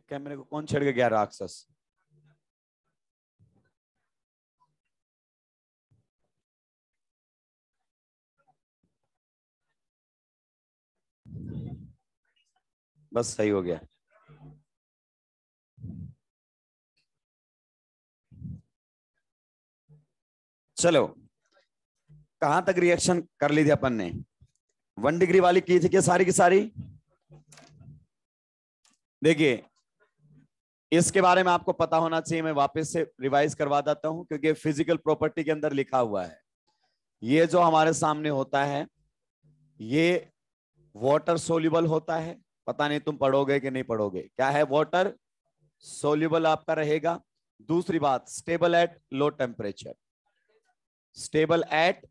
कैमरे को कौन छेड़ के गया राक्षस? बस सही हो गया। चलो, कहां तक रिएक्शन कर ली थी अपन ने? 1 डिग्री वाली की थी क्या सारी की सारी? देखिए, इसके बारे में आपको पता होना चाहिए, मैं वापस से रिवाइज करवा देता हूं क्योंकि फिजिकल प्रॉपर्टी के अंदर लिखा हुआ है। ये जो हमारे सामने होता है ये वाटर सोल्यूबल होता है। पता नहीं तुम पढ़ोगे कि नहीं पढ़ोगे। क्या है? वाटर सोल्यूबल आपका रहेगा। दूसरी बात, stable at low temperature. Stable at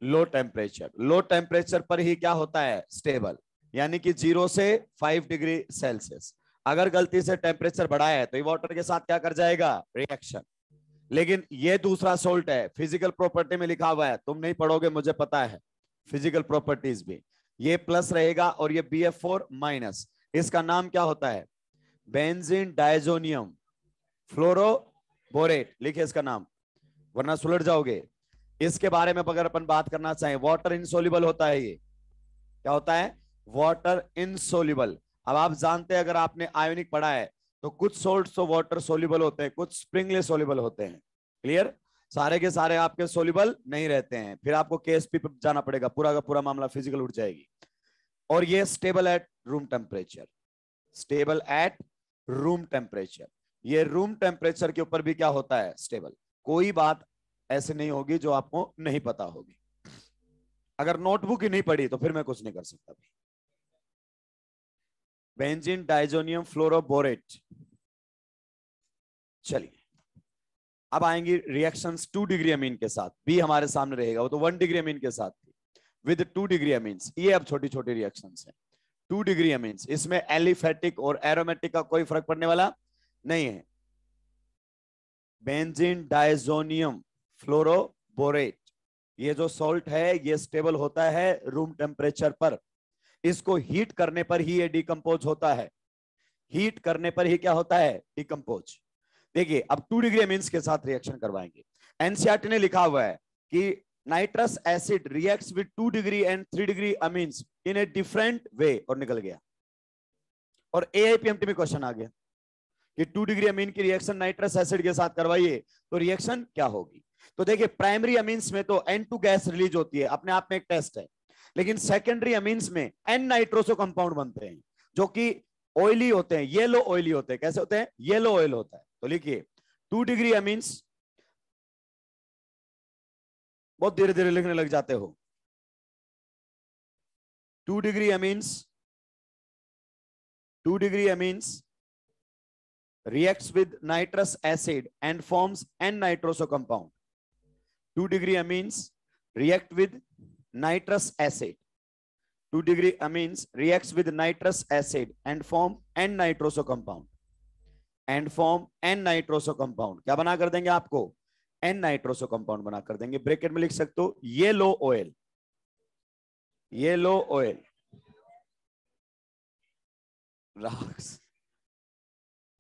low temperature. Low temperature पर ही क्या होता है? स्टेबल, यानी कि 0 से 5 डिग्री सेल्सियस। अगर गलती से टेम्परेचर बढ़ाया है तो ये वाटर के साथ क्या कर जाएगा? रिएक्शन। लेकिन ये दूसरा सोल्ट है, फिजिकल प्रॉपर्टी में लिखा हुआ है, तुम नहीं पढ़ोगे मुझे पता है फिजिकल प्रॉपर्टीज भी। ये प्लस रहेगा और ये BF4 माइनस। इसका नाम क्या होता है? Benzene diazonium fluoroborate. लिखे इसका नाम, वरना सुलट जाओगे। इसके बारे में अगर अपन बात करना चाहें, वाटर इनसोल्यूबल होता है। ये क्या होता है? Water insoluble. अब आप जानते हैं, अगर आपने आयोनिक पढ़ा है तो कुछ सोल्ट्स तो वाटर सोल्यूबल होते हैं, कुछ स्प्रिंगली सोल्यूबल होते हैं। क्लियर? सारे के सारे आपके सोल्यूबल नहीं रहते हैं, फिर आपको KSP पे जाना पड़ेगा, पूरा का पूरा मामला फिजिकल उठ जाएगी। और ये stable at room temperature. Stable at room temperature. ये रूम टेम्परेचर के ऊपर भी क्या होता है? स्टेबल। कोई बात ऐसे नहीं होगी जो आपको नहीं पता होगी। अगर नोटबुक ही नहीं पढ़ी तो फिर मैं कुछ नहीं कर सकता। Benzene diazonium fluoroborate. चलिए, अब आएंगी रिएक्शंस 2 डिग्री अमीन के साथ। बी हमारे सामने रहेगा, वो तो 1 डिग्री अमीन के साथ थी। विद 2 डिग्री अमीन्स, ये अब छोटी छोटी रिएक्शंस हैं। 2 डिग्री अमीन्स, इसमें एलिफेटिक और एरोमेटिक का कोई फर्क पड़ने वाला नहीं है। बेंजीन डायजोनियम फ्लोरोबोरेट, ये जो सॉल्ट है ये स्टेबल होता है रूम टेम्परेचर पर। इसको हीट करने पर ही ये डिकम्पोज होता है। हीट करने पर ही क्या होता है? डिकम्पोज। देखिए, अब 2 डिग्री अमीन्स के साथ रिएक्शन करवाएंगे। एनसीईआरटी ने लिखा हुआ है कि nitrous acid reacts with 2 degree and 3 degree amines in a different way, और निकल गया। और AIPMT में क्वेश्चन आ गया कि 2 डिग्री अमीन की रिएक्शन नाइट्रस एसिड के साथ करवाइए तो रिएक्शन क्या होगी। तो देखिए, प्राइमरी अमीन्स में तो N2 गैस रिलीज होती है, अपने आप में एक टेस्ट है। लेकिन सेकेंडरी अमीन्स में N नाइट्रोसो कंपाउंड बनते हैं जो कि ऑयली होते हैं, येलो ऑयली होते हैं। कैसे होते हैं? येलो ऑयल होता है। तो लिखिए 2 डिग्री अमीन्स, बहुत धीरे धीरे लिखने लग जाते हो। 2 degree amines, 2 degree amines reacts with nitrous acid and forms N-nitroso compound. 2 degree amines react with nitrous acid. 2 degree amines reacts with nitrous acid and form N-nitroso compound. And form N-nitroso compound. क्या बना कर देंगे आपको? N-nitroso compound बना कर देंगे। Bracket में लिख सकते हो yellow oil. Yellow oil,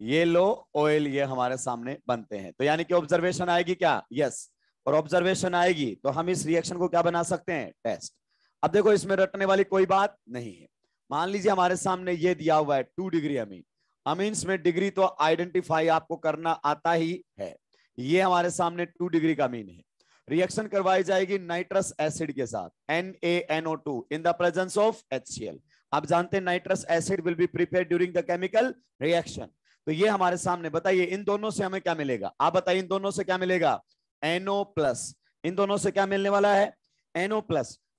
yellow oil, ये हमारे सामने बनते हैं। तो यानी कि ऑब्जर्वेशन आएगी क्या? यस। और ऑब्जर्वेशन आएगी तो हम इस रिएक्शन को क्या बना सकते हैं? टेस्ट। अब देखो, इसमें रटने वाली कोई बात नहीं है। मान लीजिए हमारे सामने ये दिया हुआ है 2 डिग्री अमीन। अमीन्स में डिग्री तो आइडेंटिफाई आपको करना आता ही है। ये हमारे सामने 2 डिग्री का अमीन है। रिएक्शन करवाई जाएगी नाइट्रस एसिड के साथ, NaNO2 in the presence of HCl। आप जानते हैं nitrous acid will be prepared during the chemical reaction. तो ये हमारे सामने, बताइए इन दोनों से हमें क्या मिलेगा? आप बताइए इन दोनों से क्या मिलेगा? NO+। इन दोनों से क्या मिलने वाला है? NO+।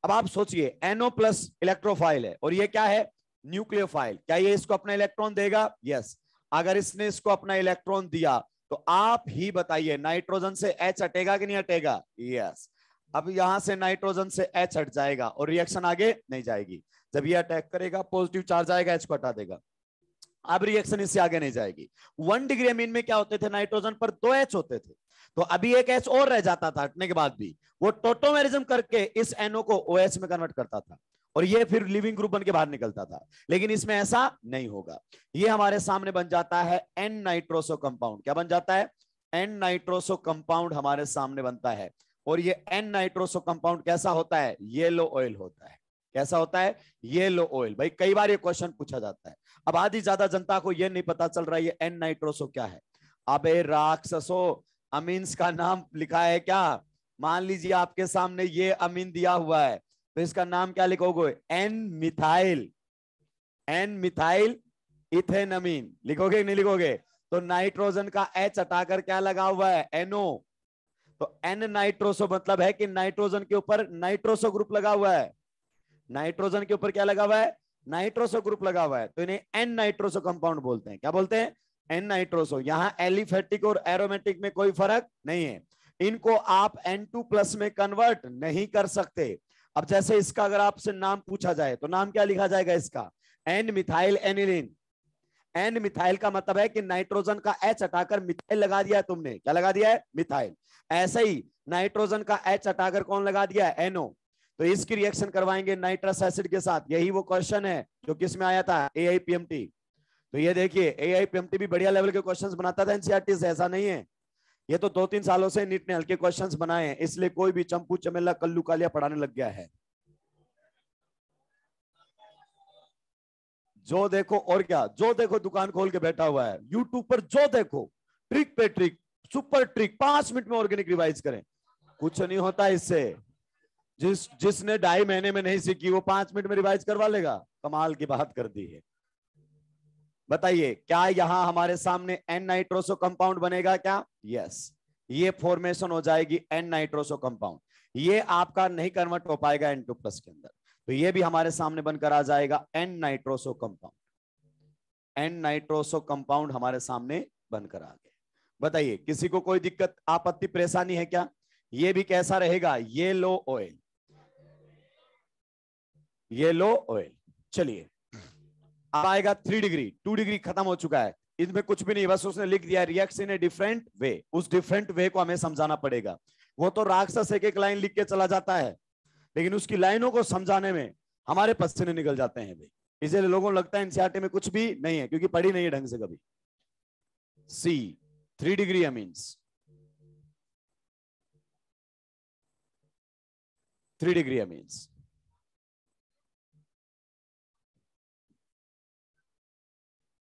अब आप सोचिए, NO+ इलेक्ट्रोफाइल है और ये क्या है? न्यूक्लियोफाइल। क्या ये इसको अपना इलेक्ट्रॉन देगा? यस। अगर इसने इसको अपना इलेक्ट्रॉन दिया तो आप ही बताइए नाइट्रोजन से H हटेगा कि नहीं हटेगा? यस। अब यहां से नाइट्रोजन से H हट जाएगा और रिएक्शन आगे नहीं जाएगी। जब ये अटैक करेगा, पॉजिटिव चार्ज आएगा, H को हटा देगा। अब रिएक्शन इससे आगे नहीं जाएगी। 1 डिग्री अमीन में क्या होते थे? नाइट्रोजन पर 2 H होते थे, तो अभी एक H और रह जाता था हटने के बाद भी। वो टोटोमेरिज्म करके इस NO को OH में कन्वर्ट करता था और ये फिर लिविंग ग्रुप बन के बाहर निकलता था, लेकिन इसमें ऐसा नहीं होगा। ये हमारे सामने बन जाता है एन नाइट्रोसो कंपाउंड। क्या बन जाता है? एन नाइट्रोसो कंपाउंड हमारे सामने बनता है। और ये एन नाइट्रोसो कंपाउंड कैसा होता है? येलो ऑयल होता है। कैसा होता है? Yellow oil. भाई कई बार ये क्वेश्चन पूछा जाता है। अब आधी ज्यादा जनता को ये नहीं पता चल रहा है ये एन नाइट्रोसो क्या है। अबे राक्षसो, अमीन्स का नाम लिखा है क्या? मान लीजिए आपके सामने ये अमीन दिया हुआ है, तो इसका नाम क्या लिखोगे? N methyl. N methyl ethanamine लिखोगे कि नहीं लिखोगे? तो नाइट्रोजन का एच हटाकर क्या लगा हुआ है? एनओ। तो एन नाइट्रोसो मतलब है कि नाइट्रोजन के ऊपर नाइट्रोसो ग्रुप लगा हुआ है। नाइट्रोजन के ऊपर क्या लगा हुआ है? नाइट्रोसो ग्रुप लगा हुआ है। तो इन्हें एन नाइट्रोसो कंपाउंड बोलते हैं। क्या बोलते हैं? N nitroso. यहां एलिफेटिक और एरोमेटिक में कोई फर्क नहीं है। इनको आप N2+ में कन्वर्ट नहीं कर सकते। अब जैसे इसका अगर आपसे नाम पूछा जाए तो नाम क्या लिखा जाएगा इसका? N methyl aniline. N methyl का मतलब है कि नाइट्रोजन का एच हटाकर मिथाइल लगा दिया है तुमने। क्या लगा दिया है? मिथाइल। ऐसे ही नाइट्रोजन का एच हटाकर कौन लगा दिया है? एनओ। तो इसकी रिएक्शन करवाएंगे नाइट्रस एसिड के साथ। यही वो क्वेश्चन है जो किस में आया था? AIPMT। तो ये देखिए AIPMT भी बढ़िया लेवल के क्वेश्चंस बनाता था एनसीईआरटी से, ऐसा नहीं है। ये तो 2-3 सालों से नीट ने हल्के क्वेश्चंस बनाए हैं, इसलिए कोई भी चंपू चमेला कल्लू कालिया पढ़ाने लग गया है। जो देखो और क्या, जो देखो दुकान खोल के बैठा हुआ है यूट्यूब पर, जो देखो ट्रिक पे ट्रिक, सुपर ट्रिक। 5 मिनट में ऑर्गेनिक रिवाइज करें, कुछ नहीं होता इससे। जिसने 2.5 महीने में नहीं सीखी वो 5 मिनट में रिवाइज करवा लेगा। कमाल की बात कर दी है। बताइए क्या यहां हमारे सामने एन नाइट्रोसो कंपाउंड बनेगा क्या? यस, ये फॉर्मेशन हो जाएगी एन नाइट्रोसो कंपाउंड। ये आपका नहीं कन्वर्ट हो पाएगा N2+ के अंदर, तो ये भी हमारे सामने बनकर आ जाएगा N nitroso compound. N nitroso compound हमारे सामने बनकर आ गए। बताइए किसी को कोई दिक्कत आपत्ति परेशानी है क्या? ये भी कैसा रहेगा? Yellow oil. Yellow oil. चलिए अब आएगा 3 डिग्री। 2 डिग्री खत्म हो चुका है, इसमें कुछ भी नहीं, बस उसने लिख दिया reacts in a different way. उस डिफरेंट वे को हमें समझाना पड़ेगा। वो तो राक्षस एक लाइन लिख के चला जाता है, लेकिन उसकी लाइनों को समझाने में हमारे पसीने निकल जाते हैं भाई। इसलिए लोगों को लगता है एनसीईआरटी में कुछ भी नहीं है, क्योंकि पढ़ी नहीं है ढंग से कभी। सी 3 degree amines. 3 degree amines.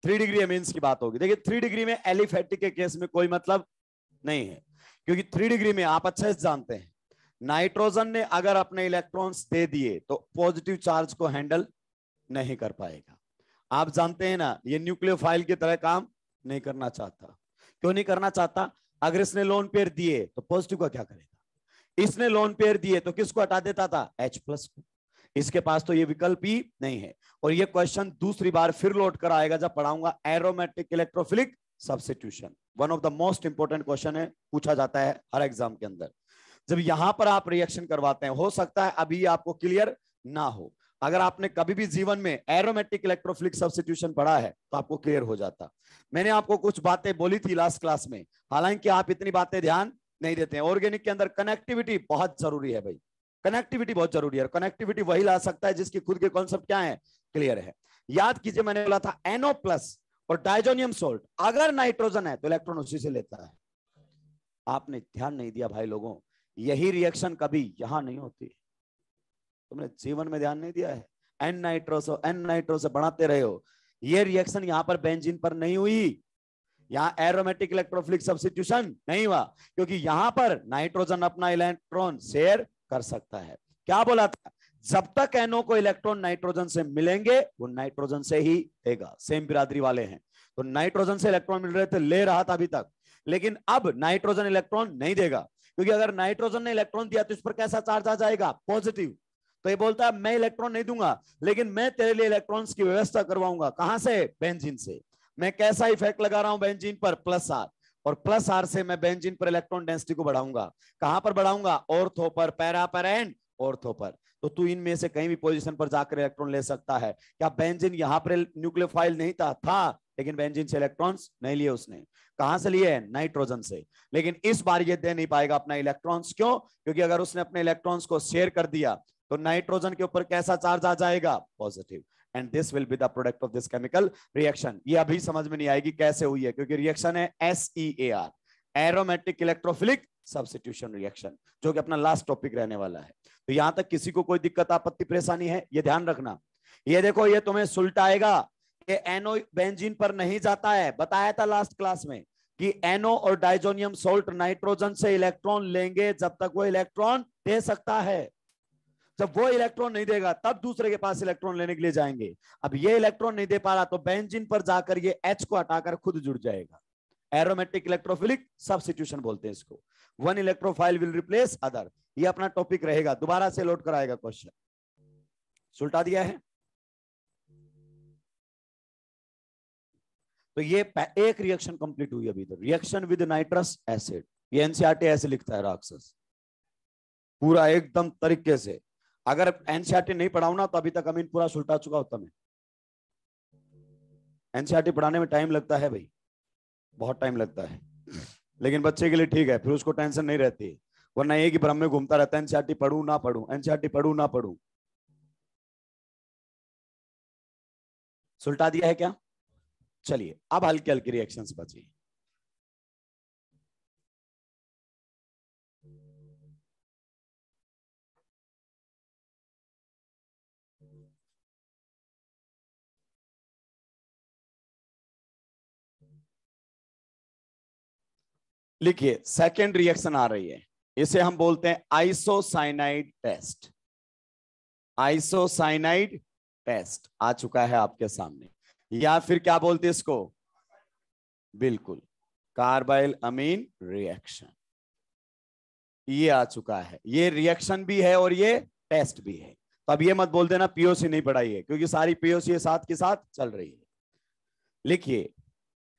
Three degree amines की बात होगी। देखिए 3 डिग्री में एलिफेटिक के केस में कोई मतलब नहीं है, क्योंकि 3 डिग्री में आप अच्छे से जानते हैं नाइट्रोजन ने अगर अपने इलेक्ट्रॉन्स दे दिए तो पॉजिटिव चार्ज को हैंडल नहीं कर पाएगा। आप जानते हैं ना, ये न्यूक्लियोफाइल की तरह काम नहीं करना चाहता। क्यों नहीं करना चाहता? अगर इसने लोन पेयर दिए तो पॉजिटिव का क्या करेगा? इसने लोन पेयर दिए तो किसको हटा देता था? H+ को। इसके पास तो ये विकल्प ही नहीं है। और ये क्वेश्चन दूसरी बार फिर लौट कर आएगा जब पढ़ाऊंगा aromatic electrophilic substitution. One of the most important question है, पूछा जाता है हर एग्जाम के अंदर। जब यहां पर आप रिएक्शन करवाते हैं, हो सकता है अभी आपको क्लियर ना हो। अगर आपने कभी भी जीवन में एरोमेटिक इलेक्ट्रोफिलिक सब्स्टिट्यूशन पढ़ा है तो आपको क्लियर हो जाता। मैंने आपको कुछ बातें बोली थी लास्ट क्लास में, हालांकि आप इतनी बातें ध्यान नहीं देते हैं। ऑर्गेनिक के अंदर कनेक्टिविटी बहुत जरूरी है भाई, कनेक्टिविटी बहुत जरूरी है। कनेक्टिविटी वही ला सकता है जिसकी खुद के कॉन्सेप्ट क्या है, क्लियर है। याद कीजिए मैंने बोला था NO+ और डाइजोनियम सोल्ट, अगर नाइट्रोजन है तो इलेक्ट्रॉन उसी से लेता है। आपने ध्यान नहीं दिया भाई लोगों, यही रिएक्शन कभी यहां नहीं होती। तुमने जीवन में ध्यान नहीं दिया है। एन नाइट्रोसो बढ़ाते रहे हो, ये रिएक्शन यहां पर बेंजीन पर नहीं हुई। यहां एरोमेटिक इलेक्ट्रोफिलिक सब्स्टिट्यूशन नहीं हुआ, क्योंकि यहां पर नाइट्रोजन अपना इलेक्ट्रॉन शेयर कर सकता है। क्या बोला था? जब तक NO को इलेक्ट्रॉन नाइट्रोजन से मिलेंगे वो नाइट्रोजन से ही देगा। सेम बिरादरी वाले हैं, तो नाइट्रोजन से इलेक्ट्रॉन मिल रहे थे, ले रहा था अभी तक, लेकिन अब नाइट्रोजन इलेक्ट्रॉन नहीं देगा, क्योंकि अगर नाइट्रोजन ने इलेक्ट्रॉन दिया तो इस पर कैसा चार्ज आ जाएगा? पॉजिटिव। तो ये बोलता है मैं इलेक्ट्रॉन नहीं दूंगा, लेकिन मैं तेरे लिए इलेक्ट्रॉन्स की व्यवस्था करवाऊंगा। कहां से? बेंजीन से। मैं कैसा इफेक्ट लगा रहा हूं बेंजीन पर? +R, और +R से मैं बेंजीन पर इलेक्ट्रॉन डेंसिटी को बढ़ाऊंगा। कहां पर बढ़ाऊंगा? ऑर्थो पर, पैरा पर एंड ऑर्थो पर। तो तू इनमें से कहीं भी पोजीशन पर जाकर इलेक्ट्रॉन ले सकता है। क्या बेंजीन यहां पर न्यूक्लियोफाइल नहीं था, लेकिन बेंजीन से इलेक्ट्रॉन्स नहीं लिए उसने। कहां से लिए? नाइट्रोजन से। लेकिन इस बार ये दे नहीं पाएगा अपना इलेक्ट्रॉन्स। क्यों? क्योंकि अगर उसने अपने इलेक्ट्रॉन्स को शेयर कर दिया तो नाइट्रोजन के ऊपर कैसा चार्ज आ जाएगा, positive, and this will be the product of this chemical reaction. ये अभी समझ में नहीं आएगी कैसे हुई है, क्योंकि रिएक्शन है SEAR, aromatic electrophilic substitution reaction, जो कि अपना लास्ट टॉपिक रहने वाला है। तो यहां तक किसी को कोई दिक्कत आपत्ति परेशानी है, ये ध्यान रखना। ये देखो, ये तुम्हें सुलटाएगा, ये एनो बेंजीन पर नहीं जाता है, बताया था लास्ट क्लास में कि एनो और डाइजोनियम सोल्ट नाइट्रोजन से इलेक्ट्रॉन लेंगे जब तक वो इलेक्ट्रॉन दे सकता है, जब वो इलेक्ट्रॉन नहीं देगा तब दूसरे के पास इलेक्ट्रॉन लेने के लिए जाएंगे। अब ये इलेक्ट्रॉन नहीं दे पा रहा तो बेंजीन पर जाकर ये H को हटाकर खुद जुड़ जाएगा, एरोमेटिक इलेक्ट्रोफिलिक सब्स्टिट्यूशन बोलते हैं इसको। One electrophile will replace other, ये अपना टॉपिक रहेगा, दोबारा से लोड कराएगा क्वेश्चन। सुलटा दिया है। तो ये एक रिएक्शन कंप्लीट हुई अभी तक, रिएक्शन विद नाइट्रस एसिड। ये एनसीईआरटी ऐसे लिखता है राक्षस, पूरा एकदम तरीके से। अगर एनसीईआरटी नहीं पढ़ाऊं ना तो अभी तक अमीन पूरा सुलटा चुका होता मैं। एनसीईआरटी पढ़ाने में टाइम लगता है भाई, बहुत टाइम लगता है, लेकिन बच्चे के लिए ठीक है, फिर उसको टेंशन नहीं रहती, वरना ये कि भ्रम में घूमता रहता है, एनसीईआरटी पढ़ूं ना पढ़ूं, एनसीईआरटी पढ़ूं ना पढ़ूं। सुलटा दिया है क्या? चलिए अब हल्की हल्की रिएक्शंस बची। लिखिए सेकेंड रिएक्शन आ रही है, इसे हम बोलते हैं आइसोसाइनाइड टेस्ट। आइसोसाइनाइड टेस्ट आ चुका है आपके सामने, या फिर क्या बोलते हैं इसको, बिल्कुल कार्बाइल अमीन रिएक्शन। ये आ चुका है, ये रिएक्शन भी है और ये टेस्ट भी है। तो अब ये मत बोल देना पीओसी नहीं पढ़ाई है, क्योंकि सारी पीओसी साथ के साथ चल रही है। लिखिए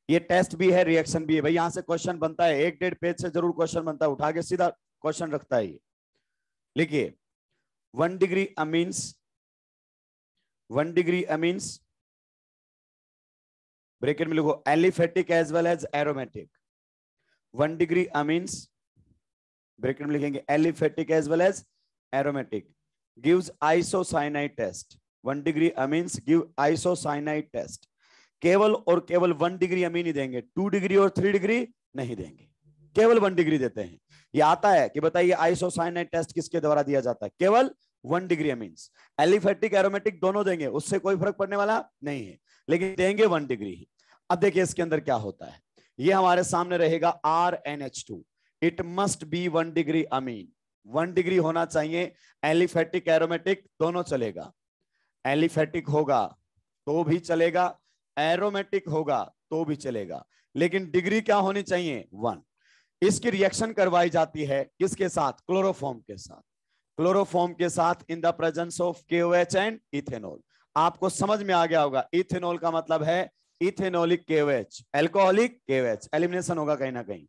ये टेस्ट भी है, रिएक्शन भी है। भाई यहां से क्वेश्चन बनता है, 1-1.5 पेज से जरूर क्वेश्चन बनता है, उठा के सीधा क्वेश्चन रखता है ये। लिखिए 1 degree amines, 1 degree amines bracket में लिखो aliphatic as well as aromatic. 1 degree amines bracket में लिखेंगे aliphatic as well as aromatic gives isocyanide test. 1 degree amines give isocyanide test. केवल और केवल 1 डिग्री अमीन ही देंगे, 2 डिग्री और 3 डिग्री नहीं देंगे, केवल 1 डिग्री देते हैं। ये आता है कि बताइए आइसोसाइनाइड टेस्ट किसके द्वारा दिया जाता है, केवल 1 डिग्री अमीन्स। एलिफेटिक एरोमेटिक दोनों देंगे, उससे कोई फर्क पड़ने वाला नहीं है, लेकिन देंगे 1 डिग्री ही। अब देखिए इसके अंदर क्या होता है, ये हमारे सामने रहेगा RNH2, it must be 1 degree amine, 1 degree होना चाहिए। एलिफेटिक एरोमेटिक दोनों चलेगा, एलिफेटिक होगा तो भी चलेगा, एरोमेटिक होगा तो भी चलेगा, लेकिन डिग्री क्या होनी चाहिए, 1। इसकी रिएक्शन करवाई जाती है किसके साथ, क्लोरोफॉर्म के साथ। क्लोरोफॉर्म के साथ in the presence of KOH and ethanol. आपको समझ में आ गया होगा, इथेनॉल का मतलब है ethanolic KOH, alcoholic KOH। Elimination होगा कहीं ना कहीं,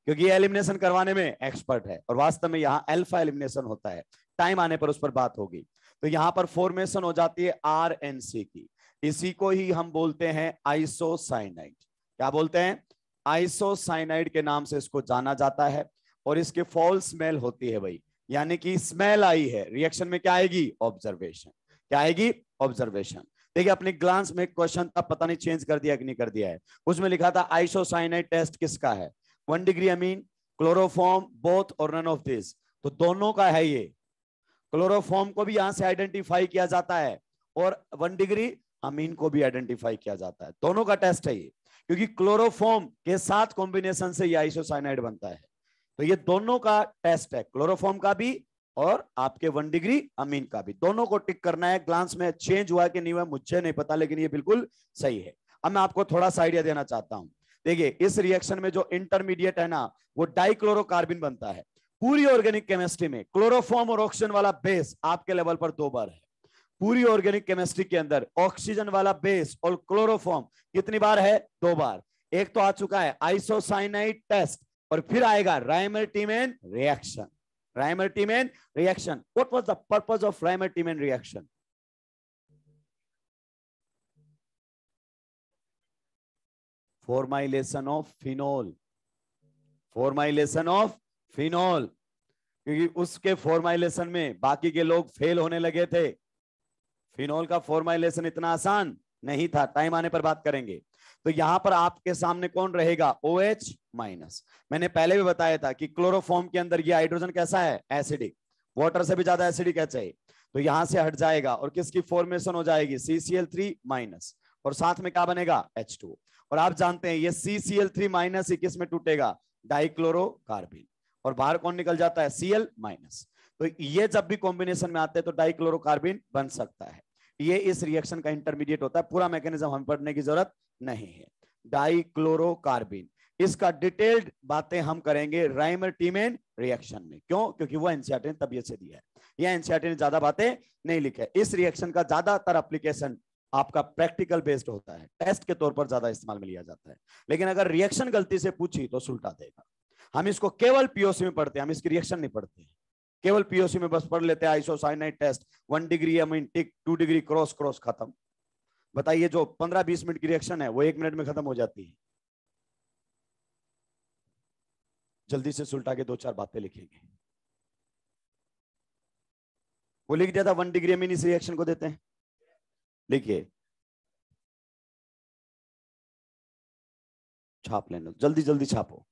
क्योंकि ये एलिमिनेशन करवाने में एक्सपर्ट है, और वास्तव में यहाँ अल्फा एलिमिनेशन होता है, टाइम आने पर उस पर बात होगी। तो यहां पर फॉर्मेशन हो जाती है RNC की, इसी को ही हम बोलते हैं आइसोसाइनाइड। क्या बोलते हैं, आइसोसाइनाइड के नाम से इसको जाना जाता है। और इसके फॉल स्मेल होती है भाई, यानी कि स्मेल आई है, रिएक्शन में क्या आएगी, ऑब्जर्वेशन। क्या आएगी, ऑब्जर्वेशन। देखिए अपने ग्लांस में क्वेश्चन तब पता नहीं चेंज कर दिया कि नहीं कर दिया है, उसमें लिखा था आइसोसाइनाइड टेस्ट किसका है, 1 डिग्री अमीन, क्लोरोफॉर्म, बोथ और नन ऑफ दिस। तो दोनों का है ये, क्लोरोफॉर्म को भी यहां से आइडेंटिफाई किया जाता है और 1 डिग्री अमीन को भी आइडेंटिफाई किया जाता है, दोनों का टेस्ट है ये, क्योंकि क्लोरोफॉर्म के साथ कॉम्बिनेशन से ये आइसोसाइनाइड बनता है। तो ये दोनों का टेस्ट है, क्लोरोफॉर्म का भी और आपके 1 डिग्री अमीन का भी, दोनों को टिक करना है। ग्लांस में चेंज हुआ कि नहीं हुआ मुझे नहीं पता, लेकिन ये बिल्कुल सही है। अब मैं आपको थोड़ा सा आइडिया देना चाहता हूं। देखिए इस रिएक्शन में जो इंटरमीडिएट है ना, वो डाइक्लोरोकार्बन बनता है। पूरी ऑर्गेनिक केमिस्ट्री में क्लोरोफॉर्म और ऑक्सीजन वाला बेस आपके लेवल पर 2 बार है। पूरी ऑर्गेनिक केमिस्ट्री के अंदर ऑक्सीजन वाला बेस और क्लोरोफॉर्म कितनी बार है, 2 बार। एक तो आ चुका है आइसोसाइनाइड टेस्ट, और फिर आएगा Rymer-Tiemann reaction. Rymer-Tiemann reaction, what was the purpose of Rymer-Tiemann reaction? Formylation of phenol, formylation of phenol. क्योंकि उसके फॉर्माइलेशन में बाकी के लोग फेल होने लगे थे। फिनोल का फॉर्माइलेशन इतना आसान नहीं था, टाइम आने पर बात करेंगे। तो यहां पर आपके सामने कौन रहेगा, OH माइनस। मैंने पहले भी बताया था कि क्लोरोफॉर्म के अंदर ये हाइड्रोजन कैसा है, एसिडिक, वाटर से भी ज्यादा एसिडिक है। तो यहां से हट जाएगा और किसकी फॉर्मेशन हो जाएगी, CCl3 माइनस, और साथ में क्या बनेगा, H2। और आप जानते हैं ये CCl3 माइनस ही किस में टूटेगा, डाइक्लोरोकार्बिन, और बाहर कौन निकल जाता है, Cl माइनस। तो ये जब भी कॉम्बिनेशन में आते हैं तो डाइक्लोरोकार्बिन बन सकता है। ये इस रिएक्शन का इंटरमीडिएट होता है, पूरा मैकेनिज्म हम पढ़ने की जरूरत नहीं है। डाइक्लोरोकार्बिन, इसका डिटेल्ड बातें हम करेंगे राइमर-टीमेन रिएक्शन में। क्यों, क्योंकि वो एनसीईआरटी ने तबीयत से दिया है, ये एनसीईआरटी ने ज्यादा बातें नहीं लिखा है। इस रिएक्शन का ज्यादातर एप्लीकेशन आपका प्रैक्टिकल बेस्ड होता है, टेस्ट के तौर पर ज्यादा इस्तेमाल में लिया जाता है। लेकिन अगर रिएक्शन गलती से पूछी तो सुलटा देगा। हम इसको केवल पीओसी में पढ़ते हैं, हम इसकी रिएक्शन नहीं पढ़ते, केवल पीओसी में बस पढ़ लेते हैं। आइसोसाइनाइड टेस्ट 1 डिग्री अमीन टिक, 2 डिग्री क्रॉस क्रॉस, खत्म। बताइए जो 15-20 मिनट की रिएक्शन है वो 1 मिनट में खत्म हो जाती है। जल्दी से सुलटा के 2-4 बातें लिखेंगे। वो लिख दिया था 1 डिग्री अमीन इस रिएक्शन को देते हैं, लिखिए, छाप लेना, जल्दी जल्दी छापो।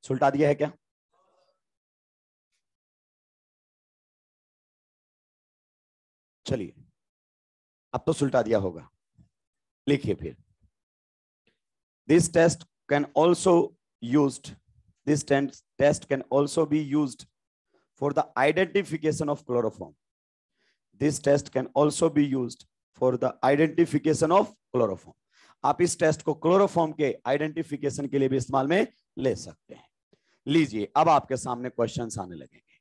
सुलटा दिया है क्या, चलिए अब तो सुलटा दिया होगा, लिखिए फिर। This test can also used, this test can also be used for the identification of chloroform. This test can also be used for the identification of chloroform. आप इस टेस्ट को क्लोरोफॉर्म के आइडेंटिफिकेशन के लिए भी इस्तेमाल में ले सकते हैं। लीजिए अब आपके सामने क्वेश्चंस आने लगेंगे।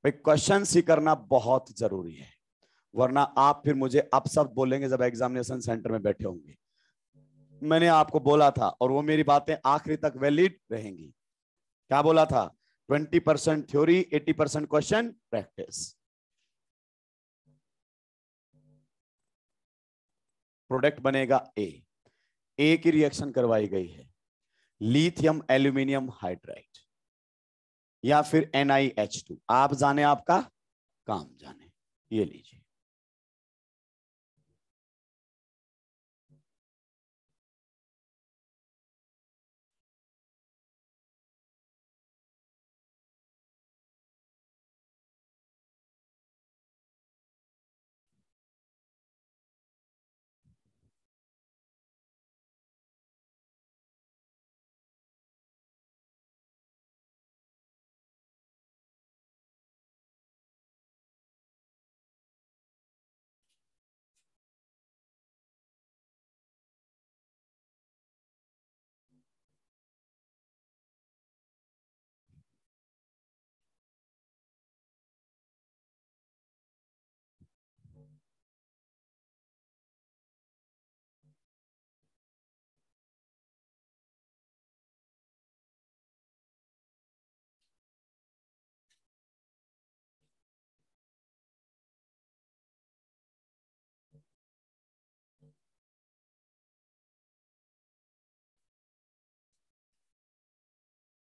भाई क्वेश्चंस ही करना बहुत जरूरी है, वरना आप फिर मुझे अपशब्द बोलेंगे जब एग्जामिनेशन सेंटर में बैठे होंगे। मैंने आपको बोला था और वो मेरी बातें आखिरी तक वैलिड रहेंगी। क्या बोला था, 20% थ्योरी, 80% क्वेश्चन प्रैक्टिस। प्रोडक्ट बनेगा ए की रिएक्शन करवाई गई है, लिथियम एल्यूमिनियम हाइड्राइड या फिर NiH2, आप जाने आपका काम जाने। ये लीजिए,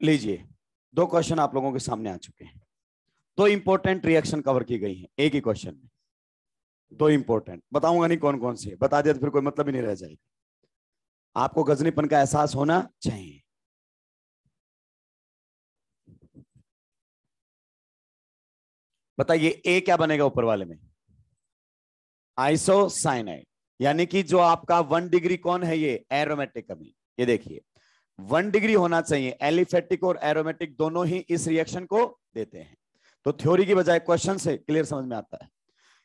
लीजिए 2 क्वेश्चन आप लोगों के सामने आ चुके हैं। 2 इंपॉर्टेंट रिएक्शन कवर की गई है एक ही क्वेश्चन में। 2 इंपॉर्टेंट, बताऊंगा नहीं कौन कौन सी है, बता दिया तो फिर कोई मतलब ही नहीं रह जाएगा। आपको गजनीपन का एहसास होना चाहिए। बताइए ए क्या बनेगा ऊपर वाले में, आइसोसाइनाइड, यानी कि जो आपका 1 डिग्री कौन है, ये एरोमेटिक अमीन। ये देखिए 1 डिग्री होना चाहिए, एलिफेटिक और एरोमेटिक दोनों ही इस रिएक्शन को देते हैं। तो थ्योरी की बजाय क्वेश्चन से क्लियर समझ में आता है।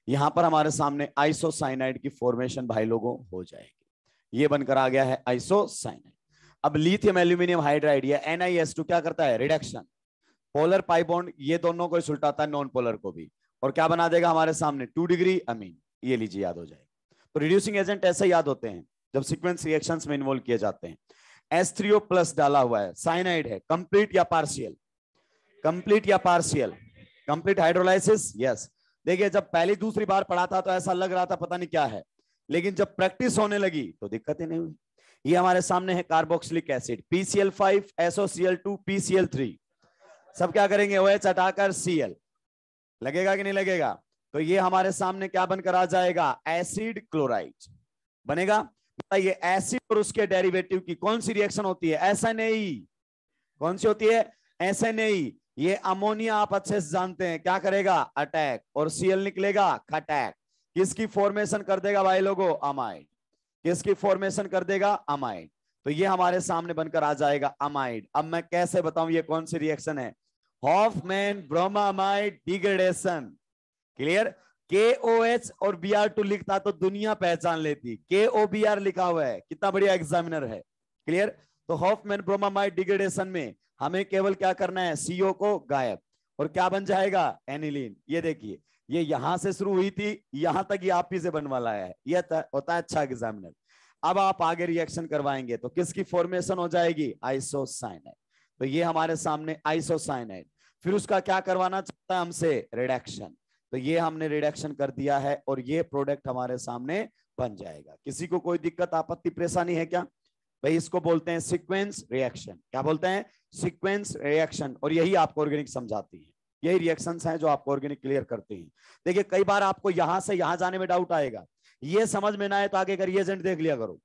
यहां पर हमारे सामने आइसोसाइनाइड की फॉर्मेशन भाई लोगों हो जाएगी, ये बनकर आ गया है आइसोसाइनाइड। अब लिथियम एल्यूमिनियम हाइड्राइड या NiS2 क्या करता है, रिडक्शन, पोलर पाई बॉन्ड ये दोनों को सुलटाता है, नॉन पोलर को भी, और क्या बना देगा हमारे सामने 2 डिग्री अमीन। ये लीजिए याद हो जाएगा। तो रिड्यूसिंग एजेंट ऐसे याद होते हैं जब सीक्वेंस रिएक्शंस में इन्वॉल्व किए जाते हैं। H3O+ डाला हुआ है, साइनाइड है, कंप्लीट या पार्शियल, कंप्लीट या पार्शियल, कंप्लीट हाइड्रोलाइसिस, यस। देखिए जब पहली दूसरी बार पढ़ा था तो ऐसा लग रहा था पता नहीं क्या है, लेकिन जब प्रैक्टिस होने लगी तो दिक्कत ही नहीं हुई। ये हमारे सामने है carboxylic acid, PCl5 SOCl2 PCl3, सब क्या करेंगे, OH हटाकर Cl, लगेगा कि नहीं लगेगा? तो ये हमारे सामने क्या बनकर आ जाएगा, एसिड क्लोराइड बनेगा। बताइए एसिड और उसके डेरिवेटिव की कौन सी रिएक्शन होती है, SNA। कौन सी होती है, SNA। ये अमोनिया आप अच्छे से जानते हैं क्या करेगा, अटैक, और Cl निकलेगा खटैक। किसकी फॉर्मेशन कर देगा भाई लोगों, अमाइड। किसकी फॉर्मेशन कर देगा, अमाइड। तो ये हमारे सामने बनकर आ जाएगा अमाइड। अब मैं कैसे बताऊं ये कौन सी रिएक्शन है, Hofmann bromamide degradation. Clear? KOH और Br2 लिखता तो दुनिया पहचान लेती, KOBr लिखा हुआ है, कितना बढ़िया एग्जामिनर है। क्लियर? तो हॉफमैन ब्रोमामाइड डिग्रेडेशन में हमें केवल क्या करना है, CO को गायब, और क्या बन जाएगा, एनिलीन। ये देखिए, ये यहां से शुरू हुई थी, यहां तक ये आप ही से बनवा लाया है, ये होता है अच्छा एग्जामिनर। अब आप आगे रिएक्शन करवाएंगे तो किसकी फॉर्मेशन हो जाएगी, आइसोसाइनाइड। तो ये हमारे सामने आइसोसाइनाइड। फिर उसका क्या करवाना चाहता है हमसे, रिडक्शन। तो ये हमने रिडक्शन कर दिया है और ये प्रोडक्ट हमारे सामने बन जाएगा। किसी को कोई दिक्कत आपत्ति परेशानी है क्या भाई? इसको बोलते हैं सीक्वेंस रिएक्शन। क्या बोलते हैं, सीक्वेंस रिएक्शन। और यही आपको ऑर्गेनिक समझाती है, यही रिएक्शंस हैं जो आपको ऑर्गेनिक क्लियर करते हैं। देखिए कई बार आपको यहां से यहां जाने में डाउट आएगा, ये समझ में ना आए तो आगे का रिएजेंट देख लिया करो।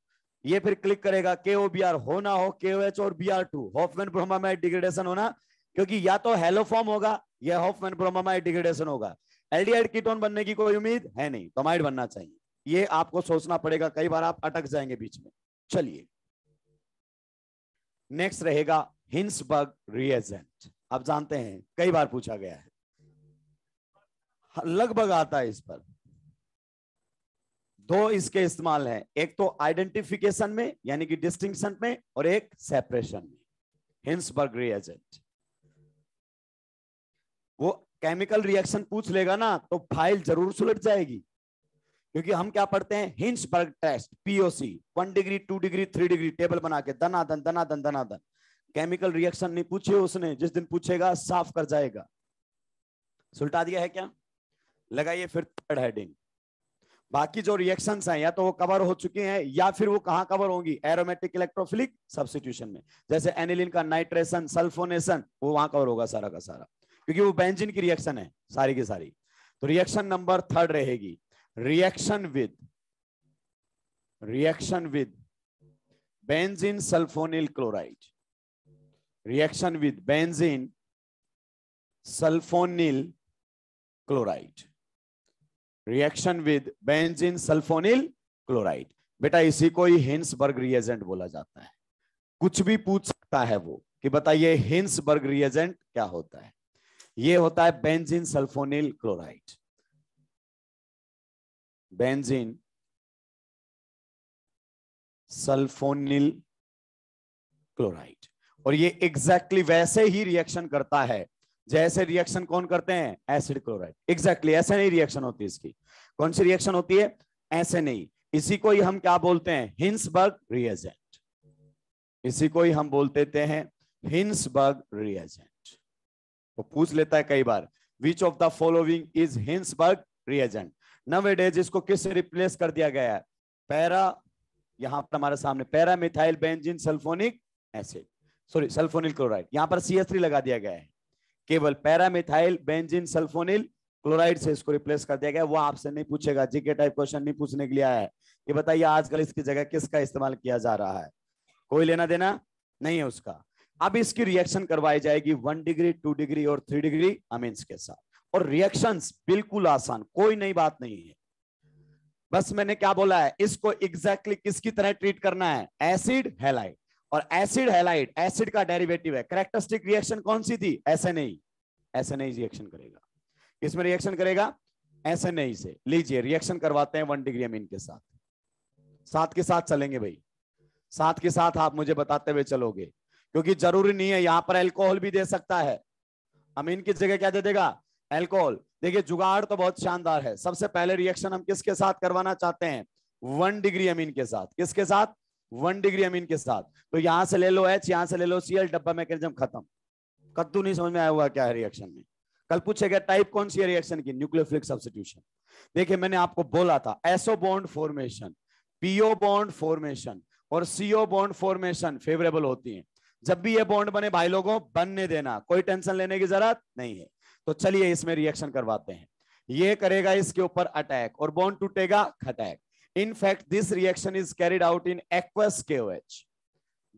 ये फिर क्लिक करेगा, KOBr हो ना हो, KOH और Br2, हॉफमैन ब्रोमामाइड डिग्रेडेशन होना, क्योंकि या तो हेलो फॉर्म होगा या हॉफमैन ब्रोमामाइड डिग्रेडेशन होगा। एल्डिहाइड कीटोन बनने की कोई उम्मीद है नहीं, तो अमाइड बनना चाहिए। ये आपको सोचना पड़ेगा, कई बार आप अटक जाएंगे बीच में। चलिए नेक्स्ट रहेगा हिंसबर्ग रिएजेंट। आप जानते हैं कई बार पूछा गया है, लगभग आता है इस पर। दो इसके इस्तेमाल हैं, एक तो आइडेंटिफिकेशन में यानी कि डिस्टिंक्शन में, और एक सेपरेशन में। हिंसबर्ग रिएजेंट, वो केमिकल रिएक्शन पूछ लेगा ना तो फाइल जरूर सुलट जाएगी, क्योंकि हम क्या पढ़ते हैं, Hinsberg test, POC 1 degree 2 degree 3 degree table बना के दनादन दनादन दनादन। केमिकल रिएक्शन नहीं पूछे उसने, जिस दिन पूछेगा साफ कर जाएगा। सुलटा दिया है क्या? लगाइए फिर थर्ड हेडिंग। बाकी जो रिएक्शंस हैं या तो वो कवर हो चुके हैं या फिर वो कहां कवर होंगी, एरोमेटिक इलेक्ट्रोफिलिक सब्स्टिट्यूशन में। जैसे एनिलीन का नाइट्रेशन सल्फोनेशन, वो वहां कवर होगा सारा का सारा, क्योंकि वो बेंजीन की रिएक्शन है सारी की सारी। तो रिएक्शन नंबर थर्ड रहेगी reaction with benzene sulphonyl chloride. Reaction with benzene sulphonyl chloride, reaction with benzene sulphonyl chloride. बेटा इसी को ही हिंसबर्ग रिएजेंट बोला जाता है। कुछ भी पूछ सकता है वो कि बताइए हिंसबर्ग रिएजेंट क्या होता है। ये होता है benzene sulphonyl chloride, benzene sulphonyl chloride. और ये एग्जैक्टली वैसे ही रिएक्शन करता है जैसे रिएक्शन कौन करते हैं, एसिड क्लोराइड। एग्जैक्टली ऐसे नहीं रिएक्शन होती इसकी। कौन सी रिएक्शन होती है, ऐसे नहीं। इसी को ही हम क्या बोलते हैं, हिंसबर्ग रिएजेंट। इसी को ही हम बोलते हैं हिंसबर्ग रिएजेंट। वो पूछ लेता है कई बार, which of the following is Hinsberg reagent. नवेडेज इसको किससे रिप्लेस कर दिया गया है, यहां पर हमारे सामने para methyl benzene sulphonic acid, sorry sulphonyl chloride. यहां पर CH3 लगा दिया गया है, केवल पैरामिथाइल बेंजीन सल्फोनिल क्लोराइड से इसको रिप्लेस कर दिया गया। वो आपसे नहीं पूछेगा, जीके टाइप क्वेश्चन नहीं पूछने के लिए आया है कि बताइए आजकल इसकी जगह किसका इस्तेमाल किया जा रहा है, कोई लेना देना नहीं है उसका। अब इसकी रिएक्शन करवाई जाएगी 1 डिग्री 2 डिग्री और 3 डिग्री अमीन्स के साथ। और रिएक्शंस बिल्कुल आसान, कोई नई बात नहीं है। बस मैंने क्या बोला है, इसको एग्जैक्टली किसकी तरह ट्रीट करना है, एसिड हैलाइड। और एसिड हैलाइड एसिड का डेरिवेटिव है। कैरेक्टरिस्टिक रिएक्शन कौन सी थी, SNA। SNA रिएक्शन करेगा, किसमें रिएक्शन करेगा, SNA से। लीजिए रिएक्शन करवाते हैं 1 डिग्री अमीन के साथ। साथ के साथ चलेंगे भाई, साथ के साथ आप मुझे बताते हुए चलोगे, क्योंकि जरूरी नहीं है, यहां पर अल्कोहल भी दे सकता है। अमीन की जगह क्या दे देगा, अल्कोहल। देखिए जुगाड़ तो बहुत शानदार है। सबसे पहले रिएक्शन हम किसके साथ करवाना चाहते हैं, 1 डिग्री अमीन के साथ। किसके साथ, 1 डिग्री अमीन के साथ। तो यहां से ले लो H, यहां से ले लो Cl, डब्बा मैकेनिज्म खत्म। कद्दू नहीं समझ में आया हुआ क्या है रिएक्शन में। कल पूछेगा टाइप कौन सी है रिएक्शन की, न्यूक्लियोफिलिक सब्स्टिट्यूशन। देखिए मैंने आपको बोला था SO bond formation, PO bond formation और CO बॉन्ड फॉर्मेशन फेवरेबल होती है। जब भी ये बॉन्ड बने भाई लोगों बनने देना, कोई टेंशन लेने की जरूरत नहीं है। तो चलिए इसमें रिएक्शन करवाते हैं। ये करेगा इसके ऊपर अटैक और बॉन्ड टूटेगा खटैक। In fact, this reaction is carried out in aqueous KOH.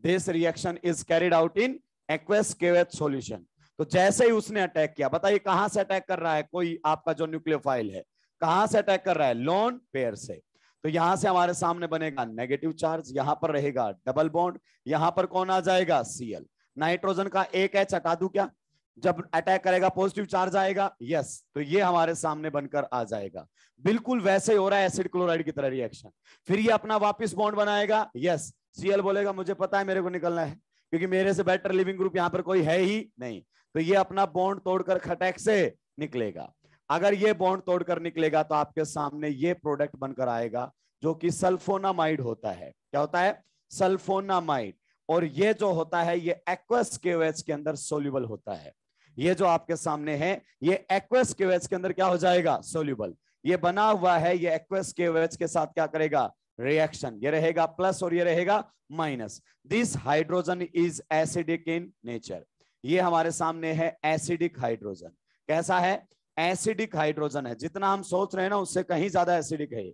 This reaction is carried out in aqueous KOH solution. तो जैसे ही उसने अटैक किया, बताइए कहां से अटैक कर रहा है, कोई आपका जो न्यूक्लियोफाइल है कहां से अटैक कर रहा है, लोन पेयर से। तो यहां से हमारे सामने बनेगा नेगेटिव चार्ज, यहां पर रहेगा डबल बॉन्ड, यहां पर कौन आ जाएगा, Cl। नाइट्रोजन का एक H हटा दूं क्या, जब अटैक करेगा पॉजिटिव चार्ज आएगा, यस, तो ये हमारे सामने बनकर आ जाएगा। बिल्कुल वैसे ही हो रहा है एसिड क्लोराइड की तरह रिएक्शन। फिर ये अपना वापस बॉन्ड बनाएगा, यस, Cl बोलेगा मुझे पता है मेरे को निकलना है, क्योंकि मेरे से बेटर लिविंग ग्रुप यहां पर कोई है ही नहीं। तो ये अपना बॉन्ड तोड़कर खटैक से निकलेगा। अगर ये बॉन्ड तोड़कर निकलेगा तो आपके सामने ये प्रोडक्ट बनकर आएगा जो कि सल्फोनामाइड होता है। क्या होता है, सल्फोनामाइड। और ये जो होता है ये एक्वस केओएच के अंदर सोल्यूबल होता है। ये जो आपके सामने है ये एक्वस केओएच के अंदर क्या हो जाएगा, सोल्यूबल। ये बना हुआ है, ये एक्वस केओएच के साथ क्या करेगा, रिएक्शन। ये रहेगा प्लस और ये रहेगा minus. This hydrogen is acidic in nature. ये हमारे सामने है एसिडिक हाइड्रोजन। कैसा है, एसिडिक हाइड्रोजन है। जितना हम सोच रहे हैं ना उससे कहीं ज्यादा एसिडिक है।